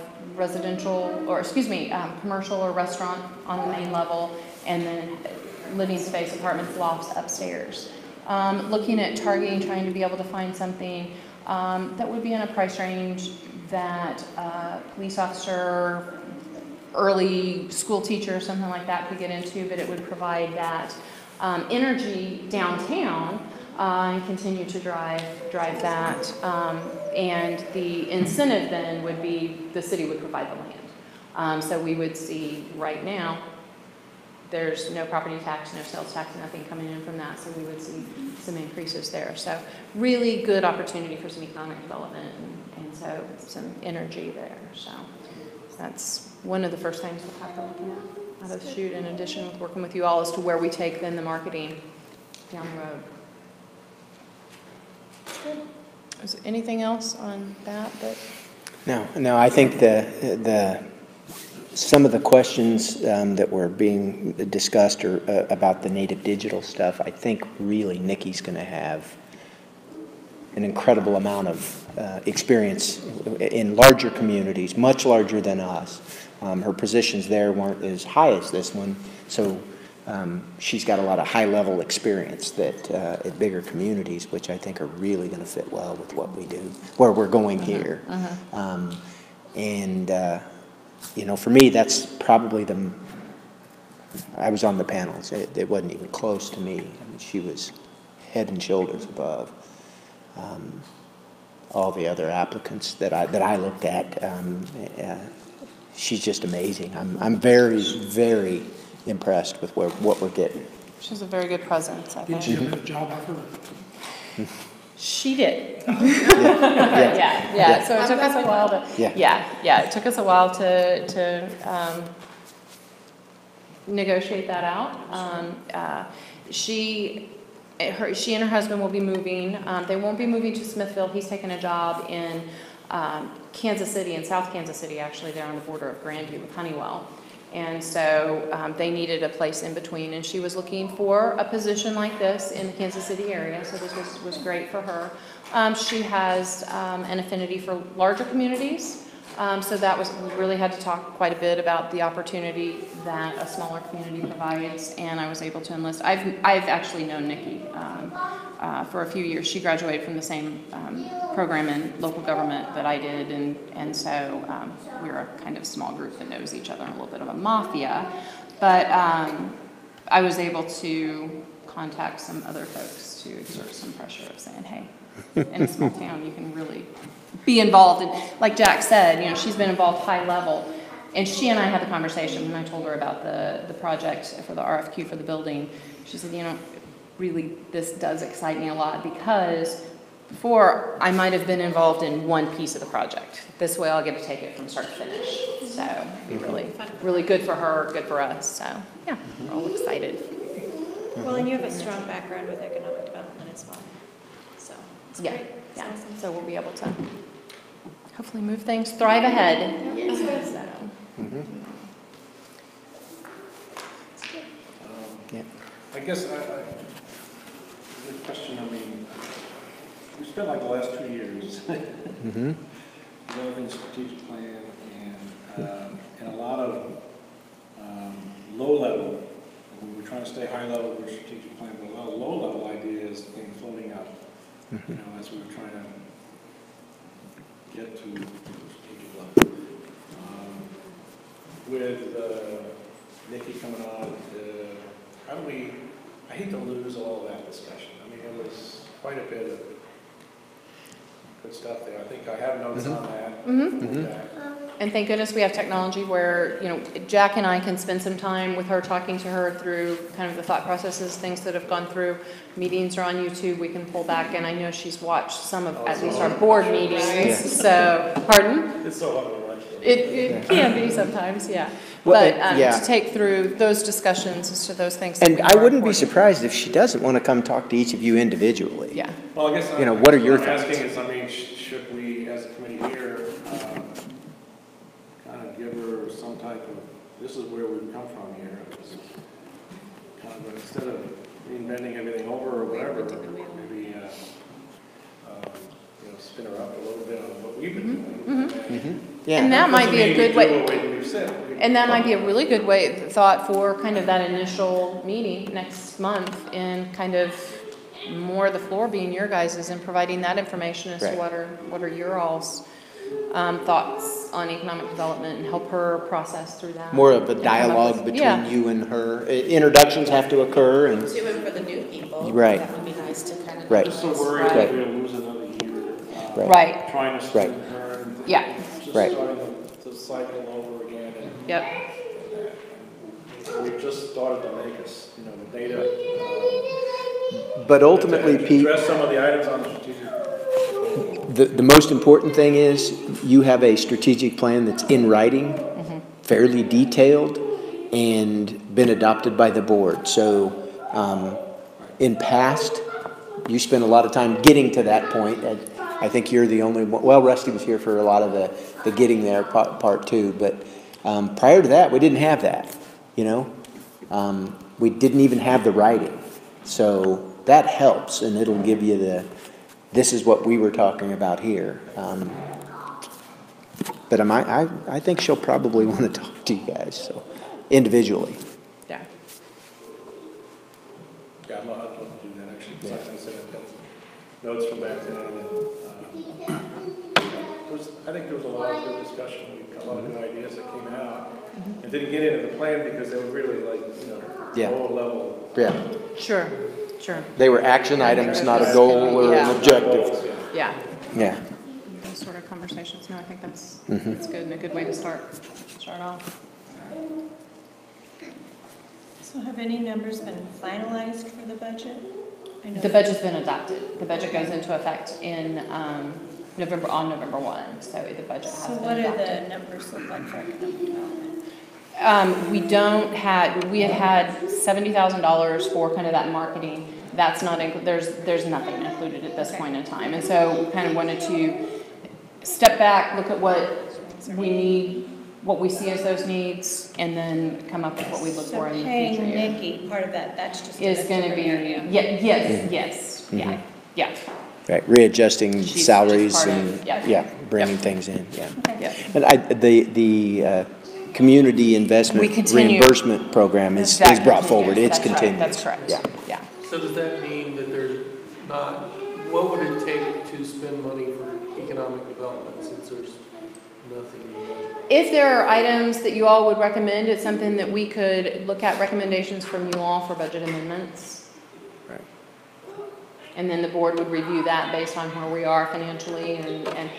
commercial or restaurant on the main level, and then living space, apartments, lofts upstairs. Looking at targeting, trying to be able to find something that would be in a price range that a police officer, early school teacher, or something like that could get into, but it would provide that energy downtown and continue to drive that. And the incentive then would be the city would provide the land. So we would see right now, there's no property tax, no sales tax, nothing coming in from that, so we would see some increases there. So really good opportunity for some economic development and so some energy there. So that's one of the first things we'll have to look at out of the chute, in addition with working with you all as to where we take then the marketing down the road. Good. Is there anything else on that? No, I think some of the questions that were being discussed are about the native digital stuff. I think really Nikki's going to have an incredible amount of experience in larger communities, much larger than us. Her positions there weren't as high as this one, so she's got a lot of high-level experience that at bigger communities, which I think are really going to fit well with what we do, where we're going here. You know, for me, that's probably I was on the panels. It wasn't even close to me. I mean, she was head and shoulders above all the other applicants that I looked at. She's just amazing. I'm very, very impressed with what we're getting. She's a very good presence, I think. Did she have a job offer? She did. Yeah. So it took us a while to. It took us a while to negotiate that out. She and her husband will be moving. They won't be moving to Smithville. He's taken a job in Kansas City, in South Kansas City, actually, there on the border of Grandview with Honeywell. And so they needed a place in between, and she was looking for a position like this in the Kansas City area, so this was great for her. She has an affinity for larger communities, so we really had to talk quite a bit about the opportunity that a smaller community provides, and I was able to enlist. I've actually known Nikki for a few years. She graduated from the same program in local government that I did, and so we're a kind of small group that knows each other, a little bit of a mafia. But I was able to contact some other folks to exert some pressure of saying, hey, in a small town, you can really be involved. And like Jack said, you know, she's been involved high level. And she and I had the conversation when I told her about the project for the RFQ for the building. She said, you know, really, this does excite me a lot, because before I might have been involved in one piece of the project. This way I'll get to take it from start to finish. So it'd be really good for her, good for us. So yeah, we're all excited. Well, and you have a strong background with economic development as well. So it's great. Yeah. Awesome. So we'll be able to hopefully move things, thrive ahead. Yes. So, guess the question, I mean, we spent like the last 2 years Mhm. developing a strategic plan and a lot of low level. We were trying to stay high level with a strategic plan, but a lot of low level ideas came floating up, you know, as we were trying to get to the strategic level. With Nikki coming on, how do we, I hate to lose all of that discussion. I mean, it was quite a bit of good stuff there. I think I have notes on that. And thank goodness we have technology where, you know, Jack and I can spend some time with her, talking to her through kind of the thought processes, things that have gone through. Meetings are on YouTube, we can pull back, and I know she's watched some of, at least our board meetings, so, pardon? It's so hard to watch. It can be sometimes, yeah. Well, But yeah. to take through those discussions as to those things. And that we I know are wouldn't be important. surprised if she doesn't want to come talk to each of you individually. Yeah. Well, I guess, You know, what are your I'm thoughts? asking is, I mean, should we, as a committee here, kind of give her some type of, this is where we've come from here. It's kind of, instead of reinventing everything over or whatever, maybe, you know, spin her up a little bit on what we've been doing. Yeah. And that might be a good way. We've said. And that might be a really good thought for kind of that initial meeting next month, and kind of more of the floor being your guys's and providing that information as to Right. what are your all's thoughts on economic development, and help her process through that. More of a and come up dialogue with- between yeah. you and her. Introductions have to occur and, To and for the new people. Right. That would be nice to kind of. Right. Just so worried that we'll lose another year. Right. Right, Trying to Right. spin her. And Yeah. Just Right. starting the cycle over again. yep. And we've just started to make us, you know, the data. but ultimately, to Pete, address some of the items on the strategic. the most important thing is you have a strategic plan that's in writing, fairly detailed, and been adopted by the board. So in past, you spent a lot of time getting to that point. And I think you're the only one, well, Rusty was here for a lot of the getting there part too, but prior to that, we didn't have that, you know? We didn't even have the writing. So that helps, and it'll give you this is what we were talking about here. But I think she'll probably want to talk to you guys, so, individually. Yeah. Yeah, I'm not going to do that actually. Because I said I've got notes from back then. I think there was a lot of good discussion, a lot of good ideas that came out. And didn't get into the plan because they were really like, you know, Yeah. lower level. Yeah, Sure. they were action items, not a goal or an Yeah. objective. Goals, yeah. Yeah. Yeah. Those sort of conversations. No, I think that's Mhm. that's good and a good way to start off. So have any numbers been finalized for the budget? I know The budget's been adopted. The budget goes into effect in November 1, so the budget has So been what do adopted. the numbers look like for economic development? We had $70,000 for kind of that marketing. That's not, there's nothing included at this point in time. And so we kind of wanted to step back, look at what we need, what we see as those needs, and then come up with what we look for in the future So paying year. Nikki, part of that, that's just. Is going to be, area. yes, yeah, yeah. Right, readjusting She's just salaries part of- and, yeah. bringing things in, yeah. Yeah. And the community investment We continue- reimbursement program is That brought continues. forward, it's That's right. continued. That's correct, Yeah. yeah. So does that mean that there's not, what would it take to spend money for economic development since there's nothing in the budget? If there are items that you all would recommend, it's something that we could look at recommendations from you all for budget amendments. Right. And then the board would review that based on where we are financially, and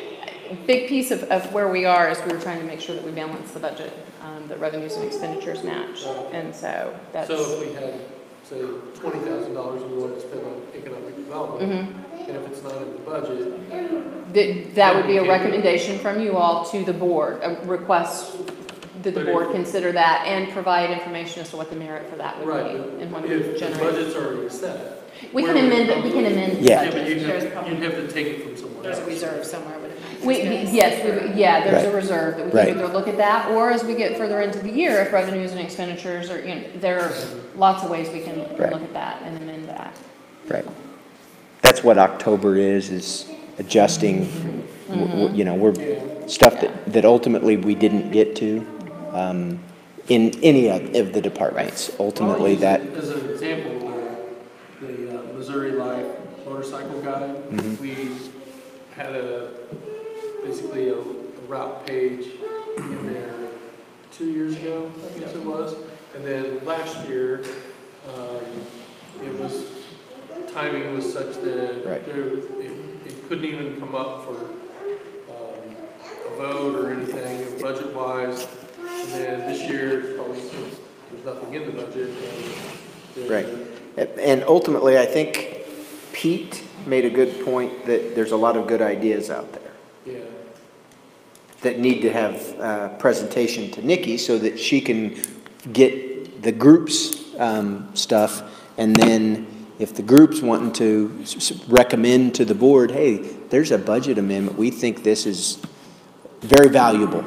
a big piece of where we are is we were trying to make sure that we balance the budget, that revenues and expenditures match. And so that's. So if we had, say, $20,000 we wanted to spend on economic development, Mhm. and if it's not in the budget, That would be a recommendation from you all to the board, a request did the But board if- consider that and provide information as to what the merit for that would Right, be? And what it if would the generate? budget's already set. We can where would amend it it, we come can from? amend. Yeah. Yeah, but you'd There's have, probably- you'd have to take it from somewhere There's else. a reserve somewhere, would it not? We, yes, yeah, there's a Right. reserve that we Right. can either look at that, or as we get further into the year, if revenues and expenditures are, there are lots of ways we can Right. look at that and amend that. Right. That's what October is adjusting, you know, we're, stuff that ultimately we didn't get to, in any of the departments. Ultimately, that, As an example, the Missouri Life motorcycle guide, we had basically a route page in there 2 years ago, I guess it was. And then last year, it was, timing was such that Right. it couldn't even come up for a vote or anything budget-wise. And then this year, probably, there's nothing in the budget. And right. And ultimately, I think Pete made a good point that there's a lot of good ideas out there Yeah. that need to have presentation to Nikki so that she can get the group's stuff. And then if the group's wanting to recommend to the board, hey, there's a budget amendment, we think this is very valuable,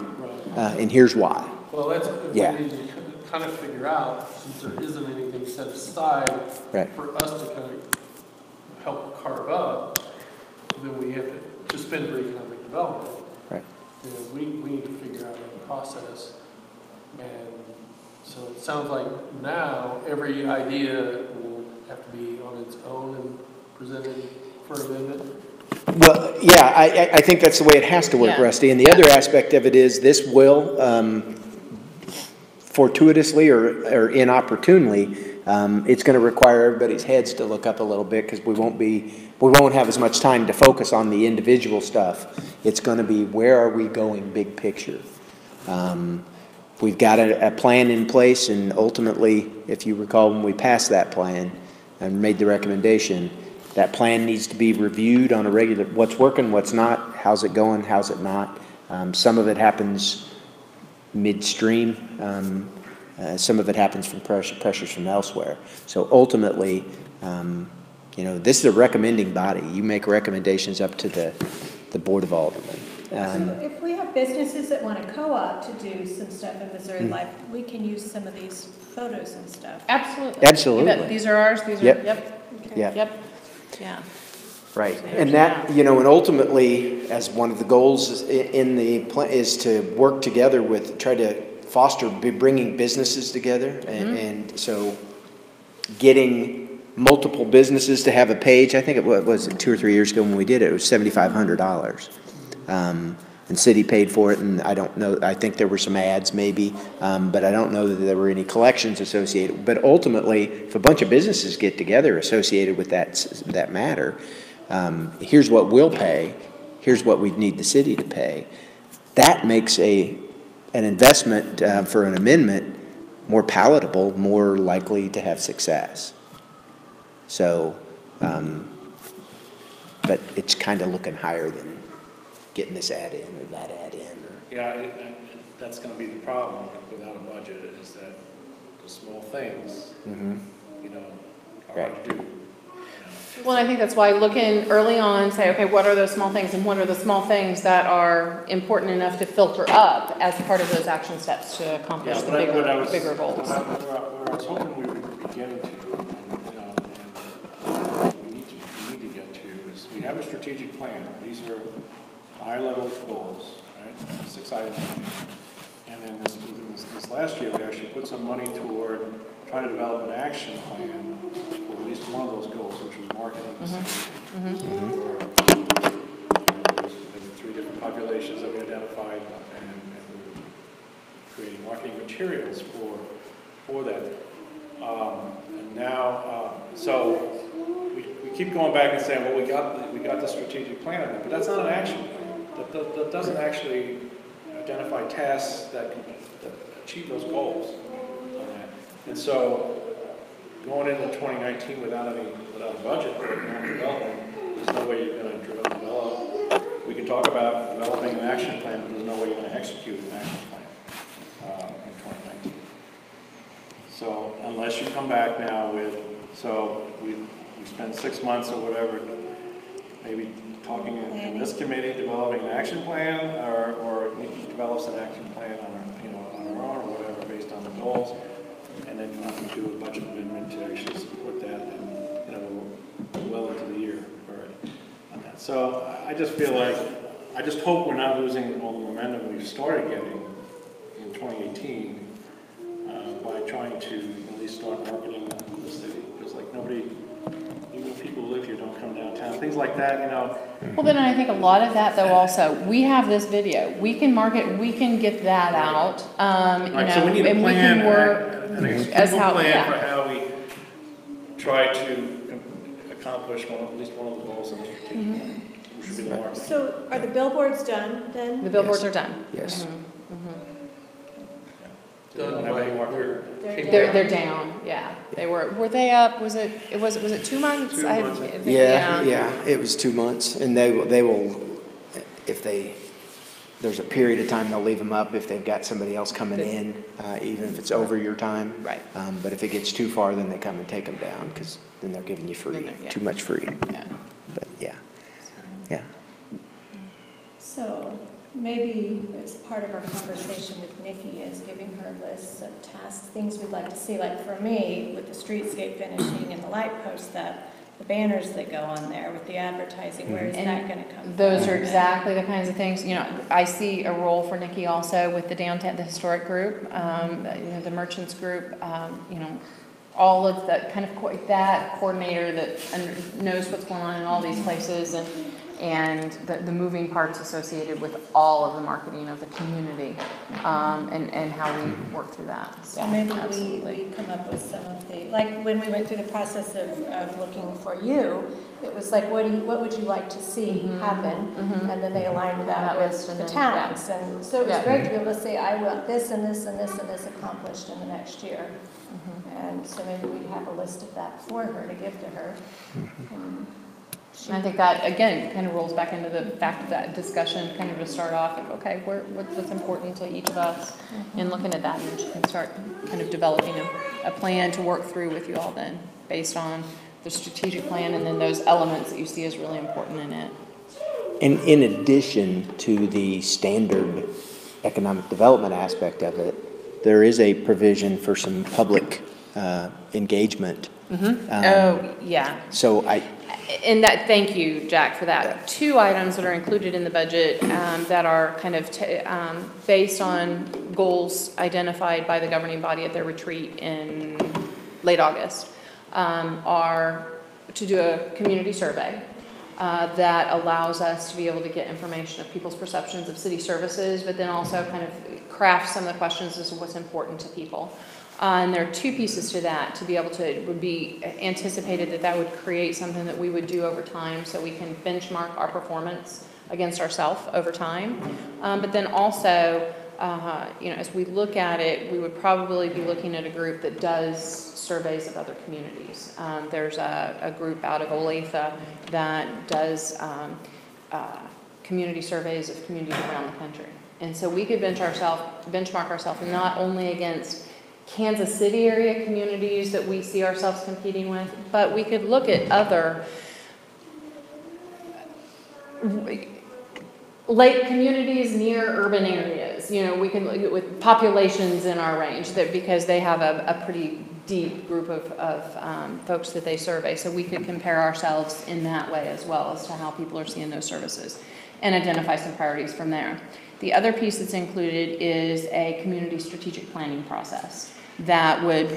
and here's why. Well, that's what Yeah. we need to kind of figure out, since there isn't anything set aside Right. for us to kind of help carve up, then we have to spend for economic development. Right. You know, we need to figure out a process. And so it sounds like now every idea will have to be on its own and presented for amendment. Well, yeah, I think that's the way it has to work, Yeah. Rusty. And the other aspect of it is this will, fortuitously or inopportunely, it's going to require everybody's heads to look up a little bit because we won't have as much time to focus on the individual stuff. It's going to be, where are we going big picture? We've got a plan in place, and ultimately, if you recall when we passed that plan and made the recommendation, that plan needs to be reviewed on a regular, what's working, what's not, how's it going, how's it not. Some of it happens midstream. Some of it happens from pressures from elsewhere. So ultimately, you know, this is a recommending body. You make recommendations up to the Board of Aldermen. So if we have businesses that want to co-op to do some stuff in Missouri Life, we can use some of these photos and stuff. Absolutely. Absolutely. You bet. These are ours, these are, Yep. yep, Okay. Yeah. yep, yeah. Right, and that, you know, and ultimately, as one of the goals in the plan is to work together with, try to foster bringing businesses together, and so getting multiple businesses to have a page. I think it was 2 or 3 years ago when we did it, it was $7,500. And city paid for it, and I don't know, I think there were some ads maybe, but I don't know that there were any collections associated. But ultimately, if a bunch of businesses get together associated with that matter, here's what we'll pay, here's what we need the city to pay. That makes an investment for an amendment more palatable, more likely to have success. So, but it's kind of looking higher than getting this ad in or that ad in. Or, Yeah, that's gonna be the problem without a budget, is that the small things, you know, are hard to do. Well, I think that's why looking early on, say, okay, what are those small things, and what are the small things that are important enough to filter up as part of those action steps to accomplish the bigger goals? Where I was hoping we would be getting to, and we need to get to, is we have a strategic plan. These are high-level goals, right? 6 items. And then this last year, we actually put some money toward trying to develop an action plan for at least one of those goals, which was marketing the city. There were 3 different populations that we identified, and we were creating marketing materials for that. And now, so we keep going back and saying, well, we got the strategic plan, but that's not an action plan. That doesn't actually identify tasks that achieve those goals on that. And so, going into 2019 without a budget for economic development, there's no way you're going to develop. We can talk about developing an action plan, but there's no way you're going to execute an action plan. So unless you come back now with, so we spend 6 months or whatever, maybe talking in this committee, developing an action plan, or Nikki develops an action plan on her own or whatever, based on the goals, and then we do a budget amendment to actually support that, and we're well into the year already on that. So I just feel like, I just hope we're not losing all the momentum we've started getting in 2018 by trying to at least start marketing the city, because like nobody, even if people who live here don't come downtown, things like that, Well, then I think a lot of that, though, also, we have this video. We can market, we can get that out, Right, so we need a and we plan, can work an as executable how, plan yeah. for how we try to accomplish at least one of the goals of the strategic plan, which should be the marketing. So are the billboards done then? The billboards are done. Yes. We don't have any marker. They're down, yeah. Were they up, was it 2 months? 2 months, I think. Yeah, it was 2 months, and they will, if there's a period of time, they'll leave them up if they've got somebody else coming in, even if it's over your time. Right. But if it gets too far, then they come and take them down, because then they're giving you free, Yeah. too much free. Yeah. But, yeah. So maybe it's part of our conversation with Nikki is giving her lists of tasks, things we'd like to see. Like for me, with the streetscape finishing and the light posts, the banners that go on there with the advertising, where is that going to come from? Those are exactly the kinds of things, I see a role for Nikki also with the downtown, the historic group, the merchants group, all of that kind of, that coordinator that knows what's going on in all these places, and the moving parts associated with all of the marketing of the community, and how we work through that. So maybe we come up with some of the, like when we went through the process of looking for you, it was like, what would you like to see happen? And then they aligned that with the towns. And so it was great to be able to say, I want this and this and this and this accomplished in the next year. And so maybe we'd have a list of that for her to give to her. And I think that, again, kind of rolls back into the fact of that discussion, kind of to start off, okay, what's important to each of us, and looking at that, and then she can start kind of developing a plan to work through with you all then, based on the strategic plan, and then those elements that you see as really important in it. And in addition to the standard economic development aspect of it, there is a provision for some public engagement. Yeah. So And that, thank you, Jack, for that. 2 items that are included in the budget that are kind of based on goals identified by the governing body at their retreat in late August are to do a community survey that allows us to be able to get information of people's perceptions of city services, but then also kind of craft some of the questions as to what's important to people. And there are 2 pieces to that, to be able to, it would be anticipated that would create something that we would do over time, so we can benchmark our performance against ourselves over time. But then also, as we look at it, we would probably be looking at a group that does surveys of other communities. There's a group out of Olathe that does community surveys of communities around the country. And so we could benchmark ourselves not only against Kansas City area communities that we see ourselves competing with, but we could look at other lake communities near urban areas. We can look at with populations in our range, that because they have a pretty deep group of folks that they survey. So we could compare ourselves in that way as well as to how people are seeing those services and identify some priorities from there. The other piece that's included is a community strategic planning process that would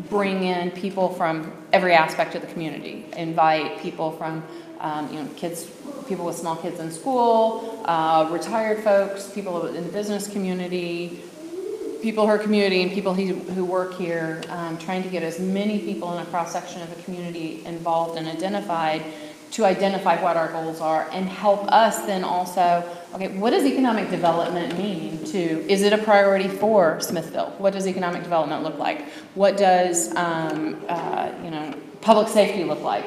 bring in people from every aspect of the community, invite people from people with small kids in school, retired folks, people in the business community, people in her community, and people who work here, trying to get as many people in a cross-section of the community involved and identified to identify what our goals are and help us then also, okay, what does economic development mean to, is it a priority for Smithville? What does economic development look like? What does, public safety look like?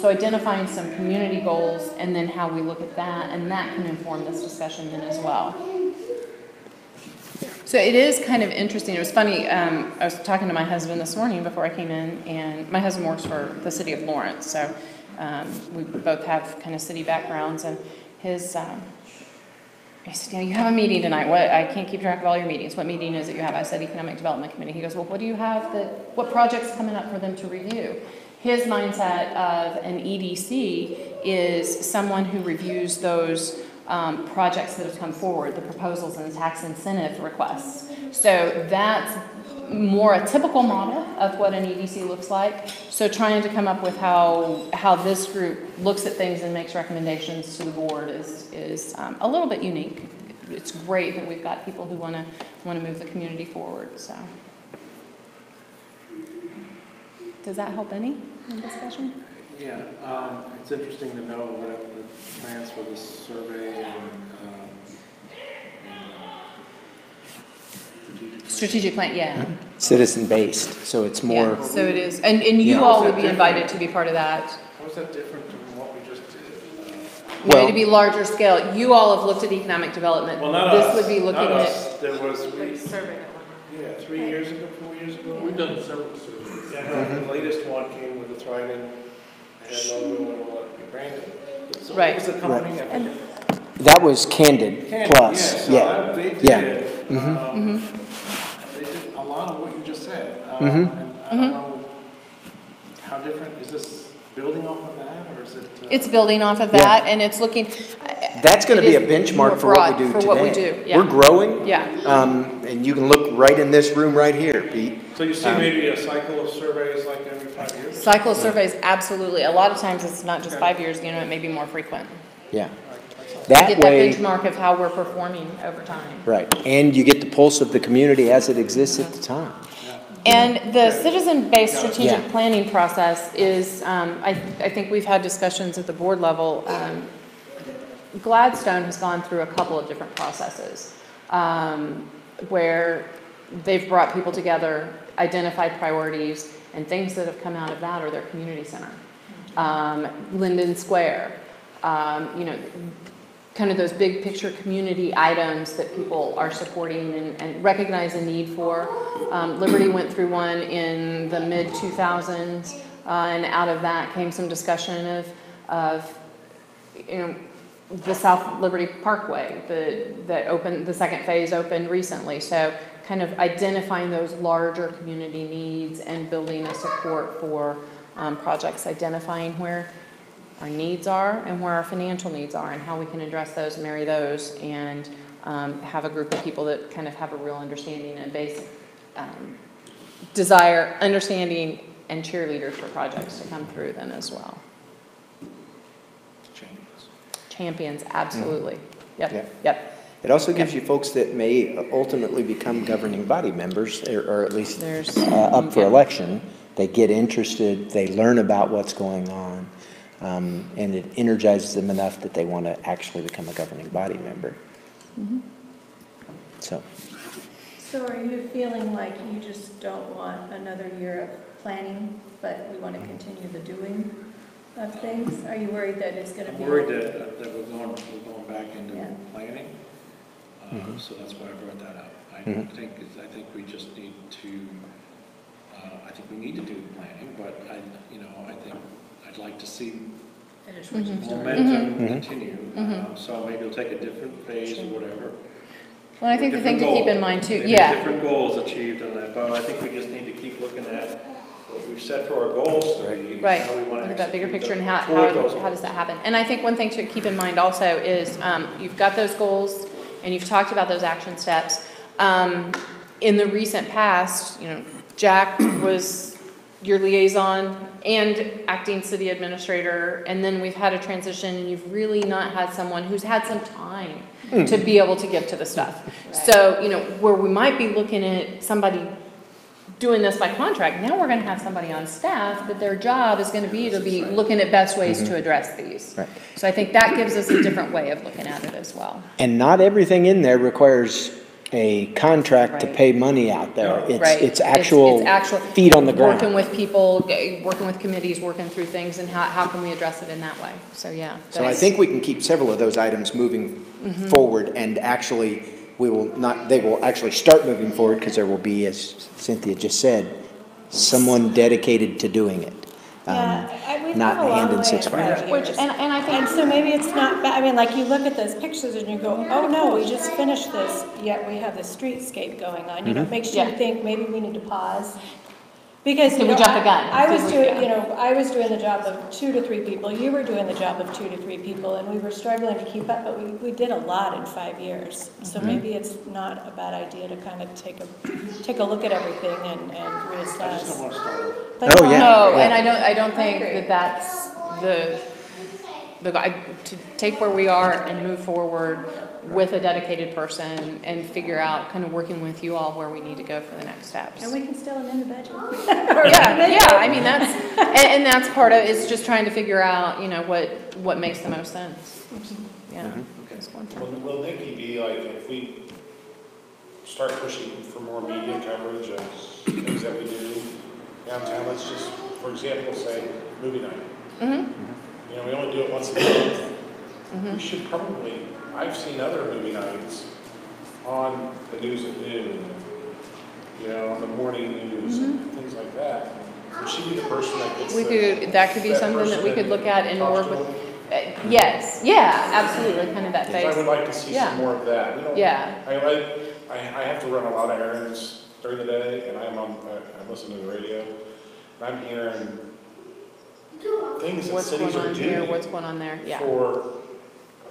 So identifying some community goals and then how we look at that, and that can inform this discussion then as well. So it is kind of interesting. It was funny, I was talking to my husband this morning before I came in, and my husband works for the city of Lawrence, so we both have kind of city backgrounds, and his, I said, you have a meeting tonight. What? I can't keep track of all your meetings. What meeting is it you have? I said Economic Development Committee. He goes, well, what do you have what project's coming up for them to review? His mindset of an EDC is someone who reviews those projects that have come forward, the proposals and the tax incentive requests. So that's more a typical model of what an EDC looks like. So trying to come up with how this group looks at things and makes recommendations to the board is a little bit unique. It's great that we've got people who want to move the community forward. So does that help any in discussion? Yeah, it's interesting to know what the plans for this survey and Strategic plan, yeah. Citizen-based, so it's more, Yeah, so it is. And you Yeah. all would be invited to be part of that. how is that different from what we just did? Maybe to be larger scale. You all have looked at economic development. Well, not This us, would be looking not at, us. There was, Survey that one. 3 years ago, 4 years ago. We've done several surveys. Yeah, no, the latest one came with the Thriving, and logo and all that, branding. So Right. what was the company? I forget. that was Candid Candy, Plus, so yeah. They did, Yeah. They did a lot of what you just said. Mhm. And I don't know, how different, is this building off of that, or is it? it's building off of Yeah. that, and it's looking. That's gonna it be a is benchmark more for what we broad do for today. what we do, yeah. We're growing. Yeah. And you can look right in this room right here, Pete. So you see maybe a cycle of surveys like every 5 years? Cycle surveys, absolutely. A lot of times it's not just 5 years, it may be more frequent. Yeah. To That get that way, benchmark of how we're performing over time. right, and you get the pulse of the community as it exists at the time. And the citizen-based strategic Yeah. planning process is, I think we've had discussions at the board level. Gladstone has gone through a couple of different processes where they've brought people together, identified priorities, and things that have come out of that are their community center. Linden Square, kind of those big picture community items that people are supporting and recognize a need for. Liberty went through one in the mid-2000s, and out of that came some discussion of the South Liberty Parkway that opened, the second phase opened recently. So kind of identifying those larger community needs and building a support for projects, identifying where our needs are and where our financial needs are and how we can address those, marry those, and have a group of people that kind of have a real understanding and basic desire, understanding, and cheerleaders for projects to come through then as well. Champions, absolutely. Yep. It also gives you folks that may ultimately become governing body members, or at least There's up for election. They get interested, they learn about what's going on, and it energizes them enough that they want to actually become a governing body member. So are you feeling like you just don't want another year of planning, but we want to continue the doing of things? Are you worried that it's going to I'm be? worried that we're going back into Yeah. planning, so that's why I brought that up. I think we just need to, I think we need to do planning, but I think I'd like to see momentum continue. So maybe we'll take a different phase or whatever. Well, I think the thing to keep in mind too, Maybe different goals achieved on that, but I think we just need to keep looking at what we've set for our goals to be. Right, How we want to look at that bigger execute picture and them toward those how does that happen? And I think one thing to keep in mind also is you've got those goals and you've talked about those action steps. In the recent past, Jack was your liaison and acting city administrator, and then we've had a transition and you've really not had someone who's had some time to be able to give to the stuff. Right. So, where we might be looking at somebody doing this by contract, now we're going to have somebody on staff that their job is going to be looking at best ways to address these. Right. So I think that gives us a different way of looking at it as well. And not everything in there requires a contract to Right. pay money out there. Right. It's actual feet on the ground. Working with people, working with committees, working through things, and how can we address it in that way? So yeah. So I think we can keep several of those items moving forward and actually they will actually start moving forward because there will be, as Cynthia just said, someone dedicated to doing it. We've Not come a long hand in way six in fingers. 5 Which, years. and I think. And so maybe it's not bad, I mean, like, you look at those pictures and you go, oh, no, we just finished this, yet we have the streetscape going on. You know, it makes you Yeah. think maybe we need to pause. Because, Did you we know, jump the gun? I was Did we- doing, yeah. you know, I was doing the job of 2 to 3 people, you were doing the job of 2 to 3 people, and we were struggling to keep up, but we did a lot in 5 years. So maybe it's not a bad idea to kind of take a look at everything and I just reassess. don't want to start over. But Oh, yeah. No, Yeah. and I don't think agree. that that's the guy, to take where we are and move forward with a dedicated person and figure out, kind of working with you all where we need to go for the next steps. And we can still amend the budget. Yeah, I mean, and that's part of, it's just trying to figure out, you know, what makes the most sense. Yeah. That's one thing. Will Nikki be like, if we start pushing for more media coverage of things that we do downtown, let's just, for example, say movie night. You know, we only do it once a month. We should probably, I've seen other movie nights on the news at noon, you know, on the morning news, and things like that. Would she be the person that gets That could be something that we could look at and work with. Yes, yeah, absolutely, kind of that Because phase. I would like to see Yeah. some more of that. We don't- Yeah. I have to run a lot of errands during the day, and I'm listening to the radio, and I'm hearing things that What's cities going are on here, doing what's going on there, yeah.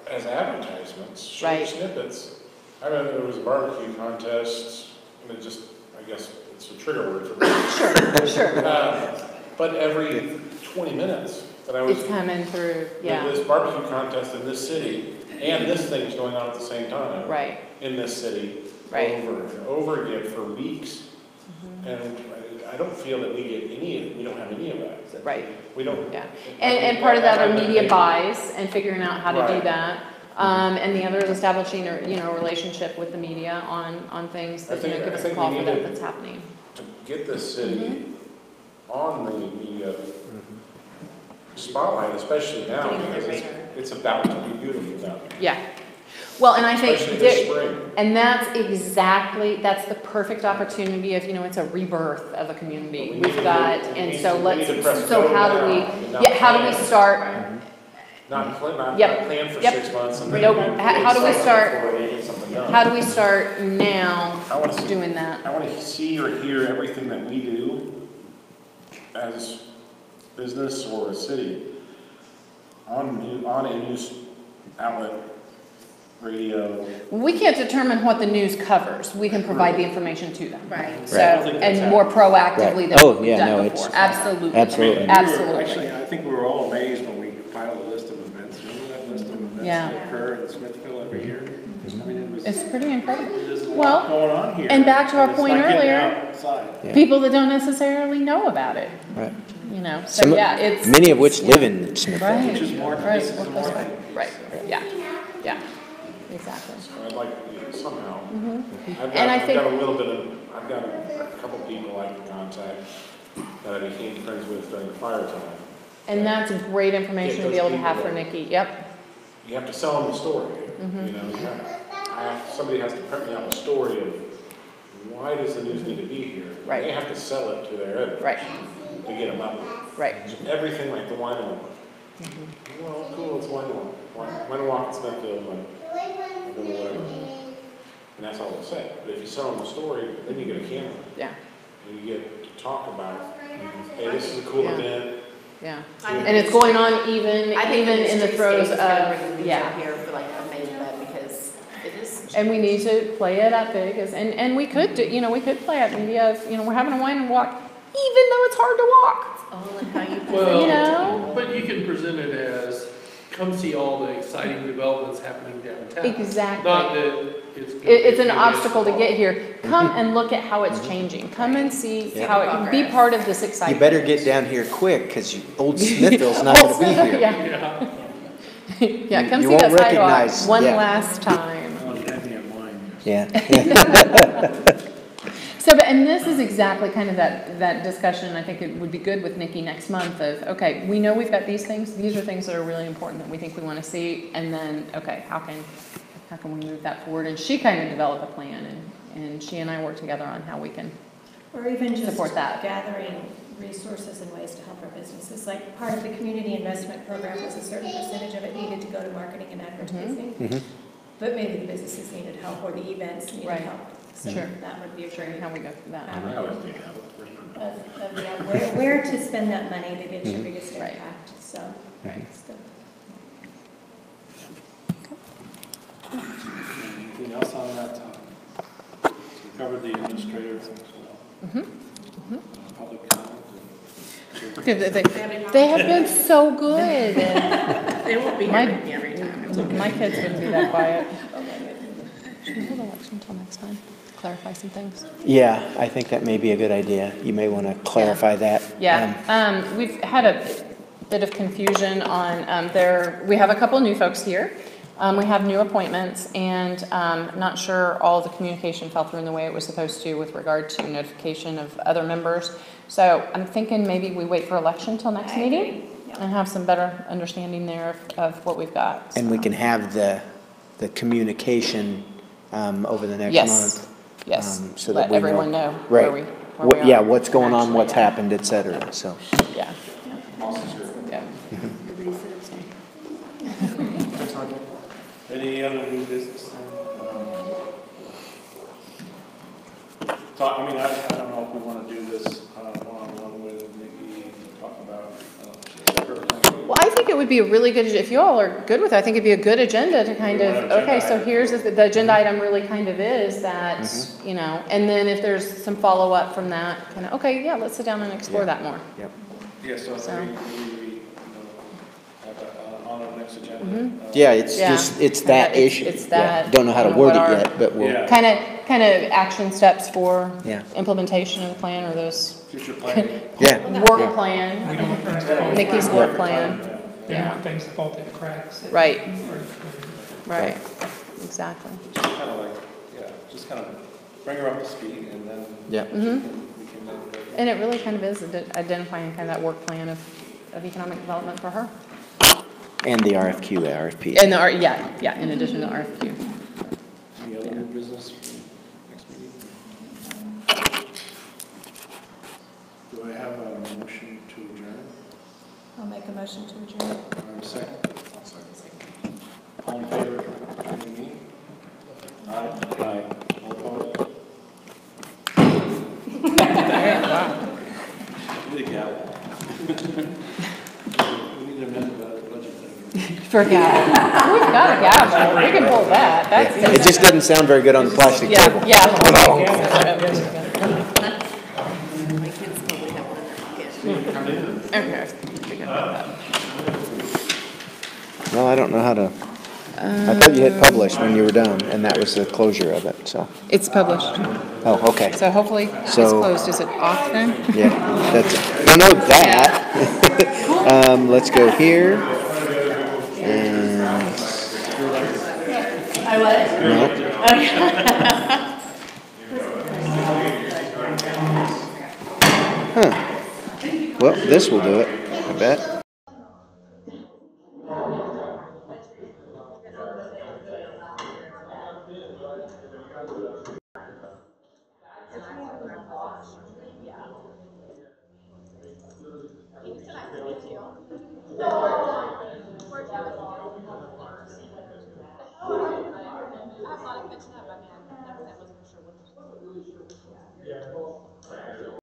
as advertisements, short Right. snippets. I remember there was a barbecue contest, and it just, I guess it's a trigger word for me. Sure. But every 20 minutes that I was, It's coming through, yeah, this barbecue contest in this city, and this thing's going on at the same time. right, In this city. Right. Over and over again for weeks. And I don't feel that we get we don't have any of that. right, We don't. yeah. And part of that are media Maybe- buys and figuring out how to do Right. that. And the other is establishing a, you know, relationship with the media on things that, you know, give us a I call think for we need that that's happening. To get this city on the media spotlight, especially now, because it's about to be beautiful now. Yeah. Well, and I think, Especially this spring. and that's the perfect opportunity of, you know, it's a rebirth of a community. We've got, and so let's, so how do we, how do we start? Not plan for Yep. 6 months and then. Nope. How do we start? before they get something done. How do we start now I want to doing that? I want to see or hear everything that we do as business or a city on a news outlet, radio. We can't determine what the news covers. We can provide the information to them. Right. So, I don't think that's and more proactively than Oh, we've yeah, no, done it's- before. Absolutely. Absolutely. Absolutely. Actually, I think we were all amazed when we compiled a list of events. Remember that list of events Yeah. that occur in Smithville every year? I mean, it was, It's pretty incredible. there's a Well, lot going on here. and back to our It's point not getting earlier, outside. Yeah. people that don't necessarily know about it, Right. you know, so Some, yeah, it's. many of which live in Smithville. Right, Which is more, right, this is the more thing. right, yeah, exactly. So I'd like to somehow. And I think- I've got a couple people I can contact that I became friends with during the fire time. And that's great information to be able to have for Nikki, yep, You have to sell them the story. Mm-hmm. You know, somebody has to print me out a story of why does the news need to be here? Right. They have to sell it to their editor. right, To get them up. right. Everything like the wine and walk. Well, cool, it's wine and walk. Wine and walk in Smithfield, and whatever. And that's all they'll say. But if you sell them the story, then you get a camera. Yeah, And you get to talk about, hey, this is a cool Yeah. event. yeah. I think And it's going on even I think in the throes streetscape's gotta of, bring the news yeah. up here for like a May event because it is. And we need to play it up big, and we could do, you know, we could play up maybe of, you know, we're having a wine and walk, even though it's hard to walk. All in how you. Well, You know? but you can present it as, come see all the exciting developments happening downtown. Exactly. Not that it's. It's an obstacle to get here. Come and look at how it's changing. Come and see Yeah. how it, be part of this You excitement. better get down here quick, because old Smithville's not gonna be here. Yeah, Yeah. yeah, come You see won't that sidewalk recognize- one yeah. last time. Oh, you had me at mine. Yeah. So, and this is exactly kind of that discussion, I think it would be good with Nikki next month of, okay, we know we've got these things are things that are really important that we think we want to see, and then, okay, how can how can we move that forward? And she kind of developed a plan, and she and I work together on how we can. Or even just support that. gathering resources and ways to help our businesses. Like part of the community investment program was a certain percentage of it needed to go to marketing and advertising. Mhm. But maybe the businesses needed help or the events needed Right. help. So Sure. that would be a Sure, great how we go through that. where to spend that money to get your Mhm. biggest Right. impact. So, Right. so. Anything else on that topic? So we covered the administrator as well. Public comment. They have been so good. They won't be My- here with me every time. It's okay. My kids wouldn't be that quiet. Should we hold election until next time? Clarify some things? Yeah, I think that may be a good idea. You may want to clarify that. Yeah, we've had a bit of confusion on, we have a couple new folks here. We have new appointments, and not sure all the communication fell through in the way it was supposed to with regard to notification of other members. So I'm thinking maybe we wait for election till next meeting and have some better understanding there of what we've got. And we can have the communication over the next Yes. month. Yes, So that let we everyone know Right. where we What- Yeah, are. what's going on, Actually, what's yeah. happened, et cetera, so. Yeah. Yeah. Any other new business? So, I mean, I don't know if we want to do this one-on-one with Nikki, talk about, Well, I think it would be a really good, if you all are good with it, I think it'd be a good agenda to kind We of, want an agenda okay, so item. here's the agenda item really kind of is that, you know, and then if there's some follow-up from that, kind of, okay, yeah, let's sit down and explore Yeah. that more. Yep. yeah, so So. we have that on our next agenda. Yeah, it's Yeah. just, it's that It's- issue. it's Yeah. that, Don't know how to you know, word what it our- yet, but we'll, Yeah. Kind of action steps for Yeah. implementation of the plan or those Future planning. yeah. work yeah. We plan, don't want things to fall Nikki's apart. work plan. We don't want things to fall through the cracks. Right, Or- right, exactly. Just kind of like, yeah, just kind of bring her up to speed and then. Yeah. We can then go. And it really kind of is identifying kind of that work plan of economic development for her. And the RFQ, RFP. And the, yeah, in addition to the RFQ. Any other new business for next meeting? Do I have a motion to adjourn? I'll make a motion to adjourn. Do I have a second? All in favor of adjourning the meeting? Aye. Aye. All opposed? Give me the gavel. We need to amend the budget thing. For a gavel. We've got a gavel. We can pull that. That's It just doesn't sound very good on the plastic table. Yeah, yeah. My kids probably have one in their pocket. Okay. We can put that. Well, I don't know how to, I thought you hit publish when you were done, and that was the closure of it, so. It's published, Oh, okay. so hopefully it's So- closed. Is it off then? Yeah, that's, I know that. Let's go here. And. Huh. Well, this will do it, I bet.